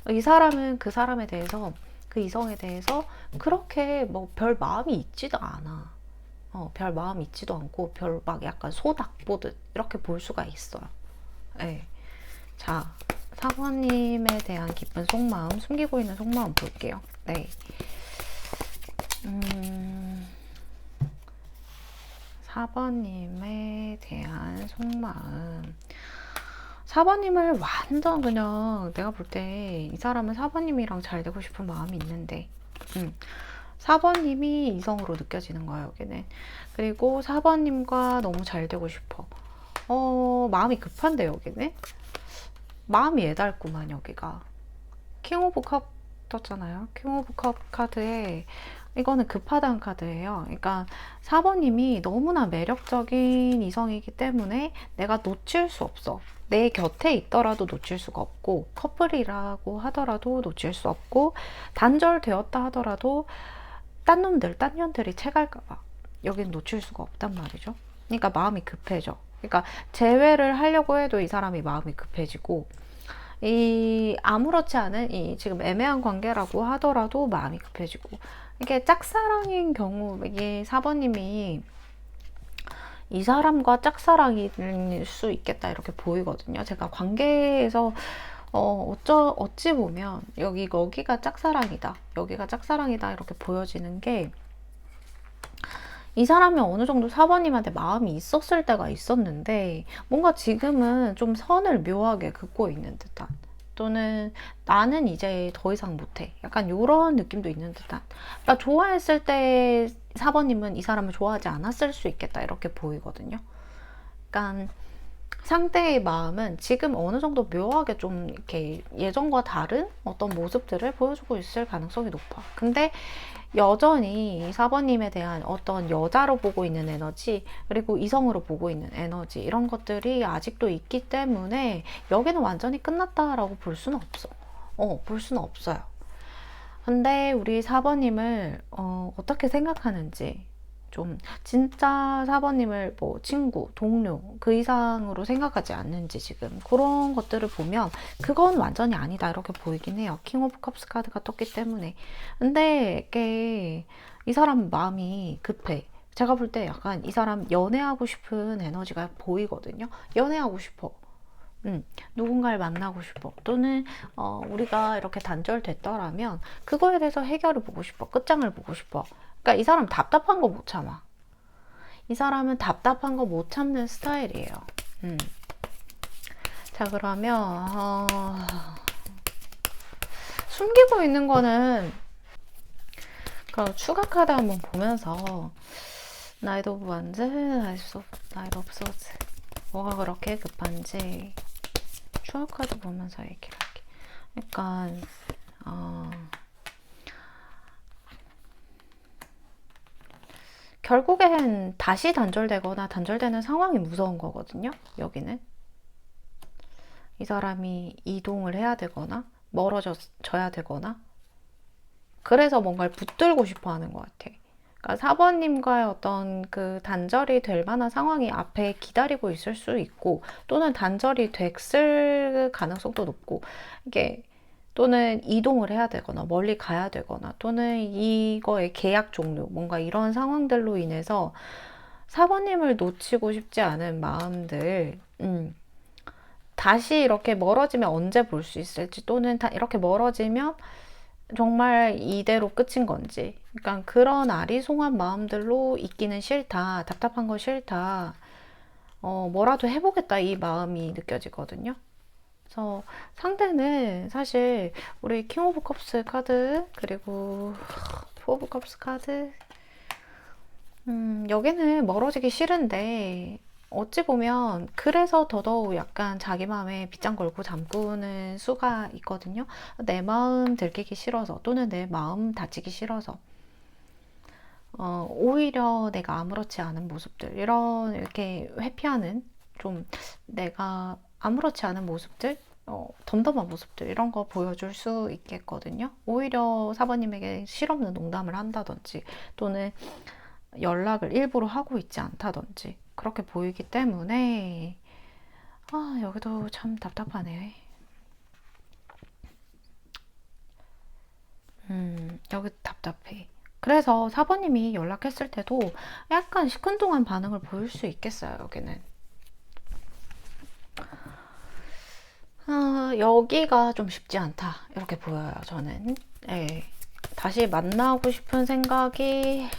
이 사람은 그 사람에 대해서, 그 이성에 대해서 그렇게 뭐 별 마음이 있지도 않아. 별 마음이 있지도 않고 별 막 약간 소닥 보듯 이렇게 볼 수가 있어요. 네. 자, 4번님에 대한 깊은 속마음, 숨기고 있는 속마음 볼게요. 네. 4번님에 대한 속마음. 4번님을 완전 그냥 내가 볼 때 이 사람은 4번님이랑 잘 되고 싶은 마음이 있는데 4번님이 이성으로 느껴지는 거야 여기는. 그리고 4번님과 너무 잘 되고 싶어. 마음이 급한데 여기는. 마음이 애달구만 여기가. 킹 오브 컵 떴잖아요. 킹 오브 컵 카드에 이거는 급하다는 카드예요. 그러니까 4번님이 너무나 매력적인 이성이기 때문에 내가 놓칠 수 없어. 내 곁에 있더라도 놓칠 수가 없고, 커플이라고 하더라도 놓칠 수 없고, 단절되었다 하더라도 딴 년들이 채갈까봐 여긴 놓칠 수가 없단 말이죠. 그러니까 마음이 급해져. 그러니까 재회를 하려고 해도 이 사람이 마음이 급해지고, 이 아무렇지 않은 이 지금 애매한 관계라고 하더라도 마음이 급해지고, 이게 짝사랑인 경우, 이게 4번님이 이 사람과 짝사랑일 수 있겠다 이렇게 보이거든요. 제가 관계에서 어찌 보면 여기가 짝사랑이다, 여기가 짝사랑이다 이렇게 보여지는 게, 이 사람이 어느 정도 4번님한테 마음이 있었을 때가 있었는데 뭔가 지금은 좀 선을 묘하게 긋고 있는 듯한, 또는 나는 이제 더 이상 못해, 약간 이런 느낌도 있는 듯한. 그러니까 좋아했을 때 4번님은 이 사람을 좋아하지 않았을 수 있겠다 이렇게 보이거든요. 그러니까 상대의 마음은 지금 어느 정도 묘하게 좀 이렇게 예전과 다른 어떤 모습들을 보여주고 있을 가능성이 높아. 근데 여전히 4번님에 대한 어떤 여자로 보고 있는 에너지, 그리고 이성으로 보고 있는 에너지, 이런 것들이 아직도 있기 때문에 여기는 완전히 끝났다라고 볼 수는 없어. 볼 수는 없어요. 근데 우리 4번님을 어떻게 생각하는지, 좀 진짜 4번님을 뭐 친구, 동료 그 이상으로 생각하지 않는지, 지금 그런 것들을 보면 그건 완전히 아니다 이렇게 보이긴 해요. 킹 오브 컵스 카드가 떴기 때문에. 근데 이게 이 사람 마음이 급해. 제가 볼 때 약간 이 사람 연애하고 싶은 에너지가 보이거든요. 연애하고 싶어. 누군가를 만나고 싶어. 또는 우리가 이렇게 단절됐더라면 그거에 대해서 해결을 보고 싶어. 끝장을 보고 싶어. 그러니까 이 사람 답답한 거 못 참아. 이 사람은 답답한 거 못 참는 스타일이에요. 자, 그러면 숨기고 있는 거는 그 추가 카드 한번 보면서 나이트 오브 완즈, 나이트 오브 소즈 뭐가 그렇게 급한지 추가 카드 보면서 얘기를 할게. 약간 결국엔 다시 단절되거나 단절되는 상황이 무서운 거거든요. 여기는 이 사람이 이동을 해야 되거나 멀어져야 되거나 그래서 뭔가를 붙들고 싶어 하는 것 같아. 그러니까 4번님과의 어떤 그 단절이 될 만한 상황이 앞에 기다리고 있을 수 있고, 또는 단절이 됐을 가능성도 높고, 이게 또는 이동을 해야 되거나 멀리 가야 되거나, 또는 이거의 계약 종료, 뭔가 이런 상황들로 인해서 4번님을 놓치고 싶지 않은 마음들, 다시 이렇게 멀어지면 언제 볼 수 있을지, 또는 이렇게 멀어지면 정말 이대로 끝인 건지, 그러니까 그런 아리송한 마음들로 있기는 싫다, 답답한 거 싫다, 뭐라도 해보겠다 이 마음이 느껴지거든요. 그래서 상대는 사실 우리 킹 오브 컵스 카드, 그리고 포 오브 컵스 카드, 여기는 멀어지기 싫은데 어찌 보면 그래서 더더욱 약간 자기 마음에 빗장 걸고 잠그는 수가 있거든요. 내 마음 들키기 싫어서, 또는 내 마음 다치기 싫어서, 오히려 내가 아무렇지 않은 모습들, 이런 이렇게 회피하는, 좀 내가 아무렇지 않은 모습들, 덤덤한 모습들, 이런 거 보여줄 수 있겠거든요. 오히려 사번님에게 실없는 농담을 한다든지, 또는 연락을 일부러 하고 있지 않다든지 그렇게 보이기 때문에 여기도 참 답답하네. 여기 답답해. 그래서 4번님이 연락했을 때도 약간 시큰둥한 반응을 보일 수 있겠어요. 여기는 여기가 좀 쉽지 않다 이렇게 보여요. 저는 다시 만나고 싶은 생각이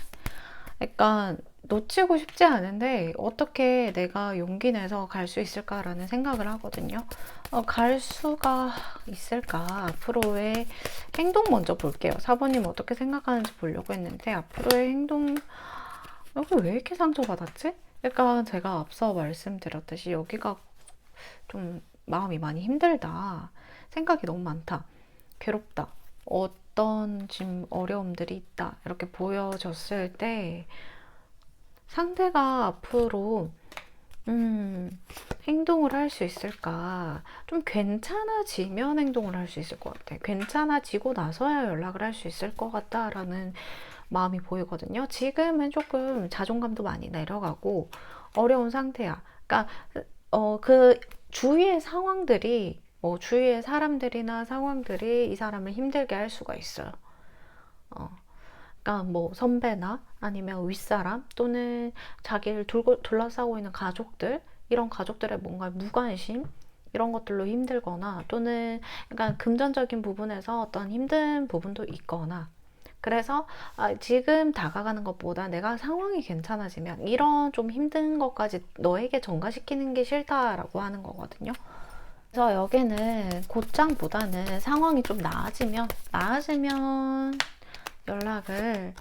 약간 놓치고 싶지 않은데 어떻게 내가 용기 내서 갈 수 있을까라는 생각을 하거든요. 갈 수가 있을까? 앞으로의 행동 먼저 볼게요. 4번님 어떻게 생각하는지 보려고 했는데, 앞으로의 행동, 여기 왜 이렇게 상처받았지? 약간 제가 앞서 말씀드렸듯이 여기가 좀 마음이 많이 힘들다, 생각이 너무 많다, 괴롭다, 어떤 지금 어려움들이 있다 이렇게 보여졌을 때 상대가 앞으로 행동을 할 수 있을까? 좀 괜찮아지면 행동을 할 수 있을 것 같아. 괜찮아지고 나서야 연락을 할 수 있을 것 같다라는 마음이 보이거든요. 지금은 조금 자존감도 많이 내려가고 어려운 상태야. 그러니까 그 주위의 상황들이, 뭐 주위의 사람들이나 상황들이 이 사람을 힘들게 할 수가 있어요. 그러니까 뭐 선배나 아니면 윗사람, 또는 자기를 둘러싸고 있는 가족들, 이런 가족들의 뭔가 무관심, 이런 것들로 힘들거나, 또는 약간 금전적인 부분에서 어떤 힘든 부분도 있거나, 그래서 지금 다가가는 것보다 내가 상황이 괜찮아지면 이런 좀 힘든 것까지 너에게 전가시키는 게 싫다라고 하는 거거든요. 그래서 여기는 곧장보다는 상황이 좀 나아지면 연락을,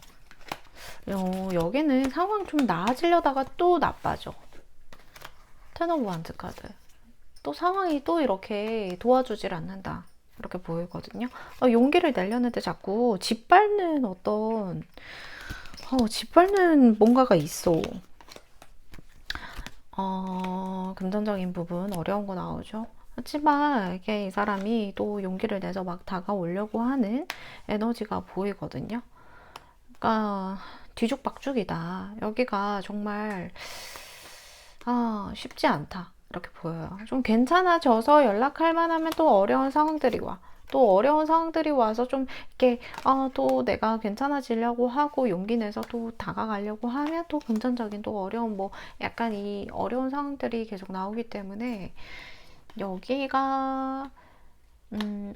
여기는 상황 좀 나아지려다가 또 나빠져. 텐 오브 완즈 카드. 또 상황이 또 이렇게 도와주질 않는다 이렇게 보이거든요. 용기를 내려는데 자꾸 짓밟는 짓밟는 뭔가가 있어. 금전적인 부분 어려운 거 나오죠. 하지만 이게 이 사람이 또 용기를 내서 막 다가오려고 하는 에너지가 보이거든요. 그러니까 뒤죽박죽이다. 여기가 정말 쉽지 않다. 이렇게 보여요. 좀 괜찮아져서 연락할 만하면 또 어려운 상황들이 와. 또 어려운 상황들이 와서 좀 이렇게 또 내가 괜찮아지려고 하고 용기 내서 또 다가가려고 하면 또 금전적인 또 어려운 뭐 약간 이 어려운 상황들이 계속 나오기 때문에 여기가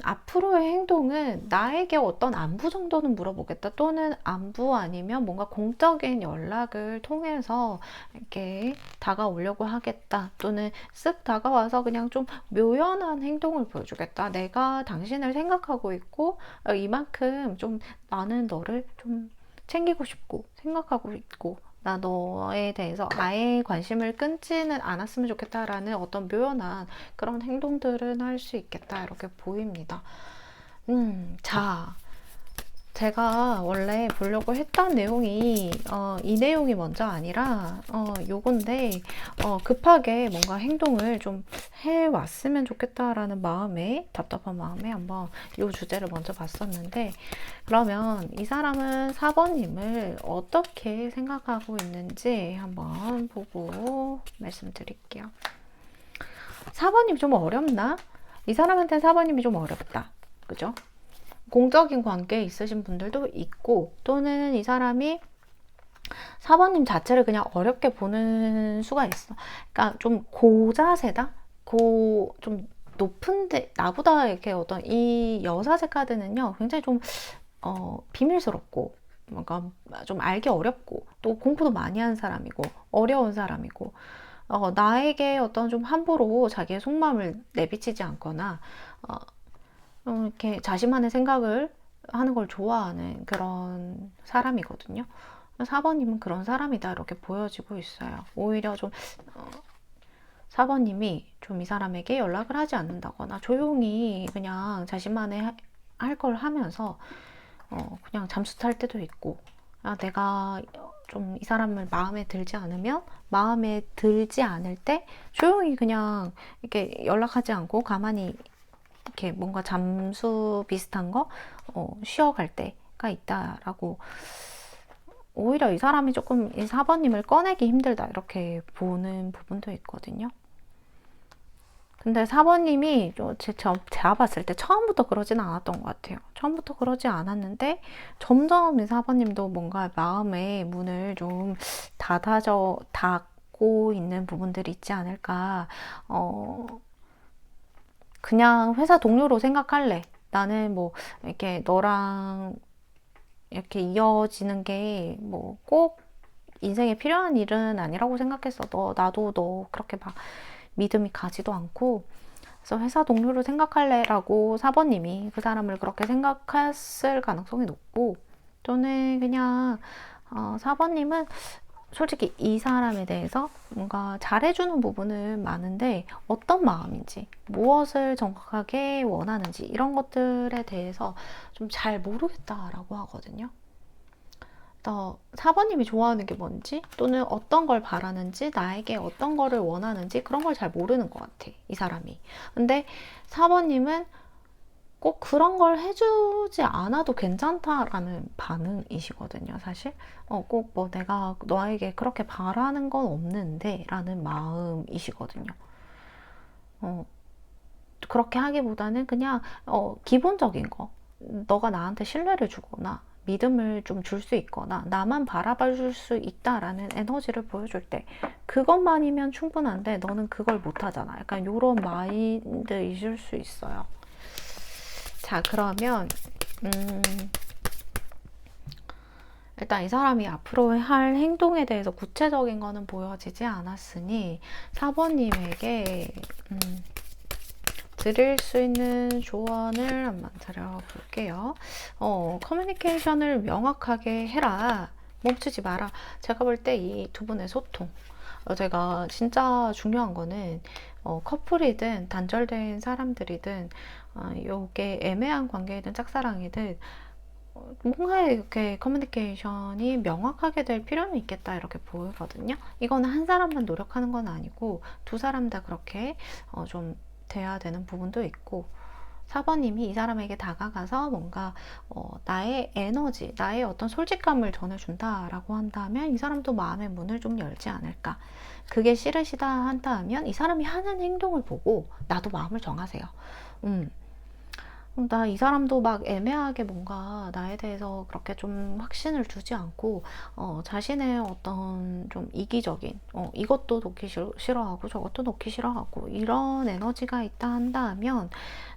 앞으로의 행동은 나에게 어떤 안부 정도는 물어보겠다. 또는 안부 아니면 뭔가 공적인 연락을 통해서 이렇게 다가오려고 하겠다. 또는 쓱 다가와서 그냥 좀 묘연한 행동을 보여주겠다. 내가 당신을 생각하고 있고, 이만큼 좀 나는 너를 좀 챙기고 싶고, 생각하고 있고, 나 너에 대해서 아예 관심을 끊지는 않았으면 좋겠다라는 어떤 묘연한 그런 행동들은 할 수 있겠다 이렇게 보입니다. 자, 제가 원래 보려고 했던 내용이 이 내용이 먼저 아니라 요건데 급하게 뭔가 행동을 좀 해왔으면 좋겠다라는 마음에 답답한 마음에 한번 요 주제를 먼저 봤었는데 그러면 이 사람은 4번님을 어떻게 생각하고 있는지 한번 보고 말씀드릴게요. 4번님 좀 어렵나? 이 사람한테는 4번님이 좀 어렵다. 그죠? 공적인 관계에 있으신 분들도 있고 또는 이 사람이 4번님 자체를 그냥 어렵게 보는 수가 있어. 그러니까 좀 고자세다? 좀 높은데 나보다 이렇게 어떤 이 여사제 카드는요 굉장히 좀 비밀스럽고 뭔가 좀 알기 어렵고 또 공부도 많이 한 사람이고 어려운 사람이고 나에게 어떤 좀 함부로 자기의 속마음을 내비치지 않거나 이렇게 자신만의 생각을 하는 걸 좋아하는 그런 사람이거든요. 4번님은 그런 사람이다 이렇게 보여지고 있어요. 오히려 좀 4번님이 좀 이 사람에게 연락을 하지 않는다거나 조용히 그냥 자신만의 할 걸 하면서 그냥 잠수 탈 때도 있고 내가 좀 이 사람을 마음에 들지 않으면 마음에 들지 않을 때 조용히 그냥 이렇게 연락하지 않고 가만히 이렇게 뭔가 잠수 비슷한 거 쉬어갈 때가 있다라고 오히려 이 사람이 조금 이 4번님을 꺼내기 힘들다 이렇게 보는 부분도 있거든요. 근데 4번님이 제가 봤을 때 처음부터 그러지는 않았던 것 같아요. 처음부터 그러지 않았는데 점점 이 4번님도 뭔가 마음의 문을 좀 닫고 있는 부분들이 있지 않을까. 그냥 회사 동료로 생각할래. 나는 뭐 이렇게 너랑 이렇게 이어지는 게 뭐 꼭 인생에 필요한 일은 아니라고 생각했어. 나도 너 그렇게 막 믿음이 가지도 않고. 그래서 회사 동료로 생각할래 라고 4번님이 그 사람을 그렇게 생각했을 가능성이 높고, 또는 그냥 4번님은 솔직히 이 사람에 대해서 뭔가 잘해주는 부분은 많은데 어떤 마음인지 무엇을 정확하게 원하는지 이런 것들에 대해서 좀 잘 모르겠다라고 하거든요. 4번님이 좋아하는 게 뭔지 또는 어떤 걸 바라는지 나에게 어떤 거를 원하는지 그런 걸 잘 모르는 것 같아 이 사람이. 근데 4번님은 꼭 그런 걸 해주지 않아도 괜찮다라는 반응이시거든요, 사실. 꼭 뭐 내가 너에게 그렇게 바라는 건 없는데 라는 마음이시거든요. 그렇게 하기보다는 그냥 기본적인 거. 너가 나한테 신뢰를 주거나 믿음을 좀 줄 수 있거나 나만 바라봐 줄 수 있다라는 에너지를 보여줄 때 그것만이면 충분한데 너는 그걸 못 하잖아. 약간 이런 마인드이실 수 있어요. 자, 그러면 일단 이 사람이 앞으로 할 행동에 대해서 구체적인 거는 보여지지 않았으니 4번님에게 드릴 수 있는 조언을 한번 드려볼게요. 커뮤니케이션을 명확하게 해라. 멈추지 마라. 제가 볼 때 이 두 분의 소통. 제가 진짜 중요한 거는 커플이든 단절된 사람들이든 요게 애매한 관계이든 짝사랑이든 뭔가 이렇게 커뮤니케이션이 명확하게 될 필요는 있겠다 이렇게 보이거든요. 이거는 한 사람만 노력하는 건 아니고 두 사람 다 그렇게 좀 돼야 되는 부분도 있고, 4번님이 이 사람에게 다가가서 뭔가 나의 에너지, 나의 어떤 솔직감을 전해준다라고 한다면 이 사람도 마음의 문을 좀 열지 않을까. 그게 싫으시다 한다면 이 사람이 하는 행동을 보고 나도 마음을 정하세요. 나 이 사람도 막 애매하게 뭔가 나에 대해서 그렇게 좀 확신을 두지 않고 자신의 어떤 좀 이기적인 이것도 놓기 싫어하고 저것도 놓기 싫어하고 이런 에너지가 있다 한다면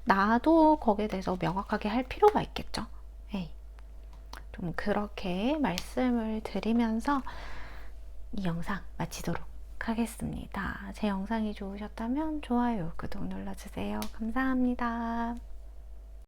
나도 거기에 대해서 명확하게 할 필요가 있겠죠. 에이, 좀 그렇게 말씀을 드리면서 이 영상 마치도록 하겠습니다. 제 영상이 좋으셨다면 좋아요, 구독 눌러주세요. 감사합니다.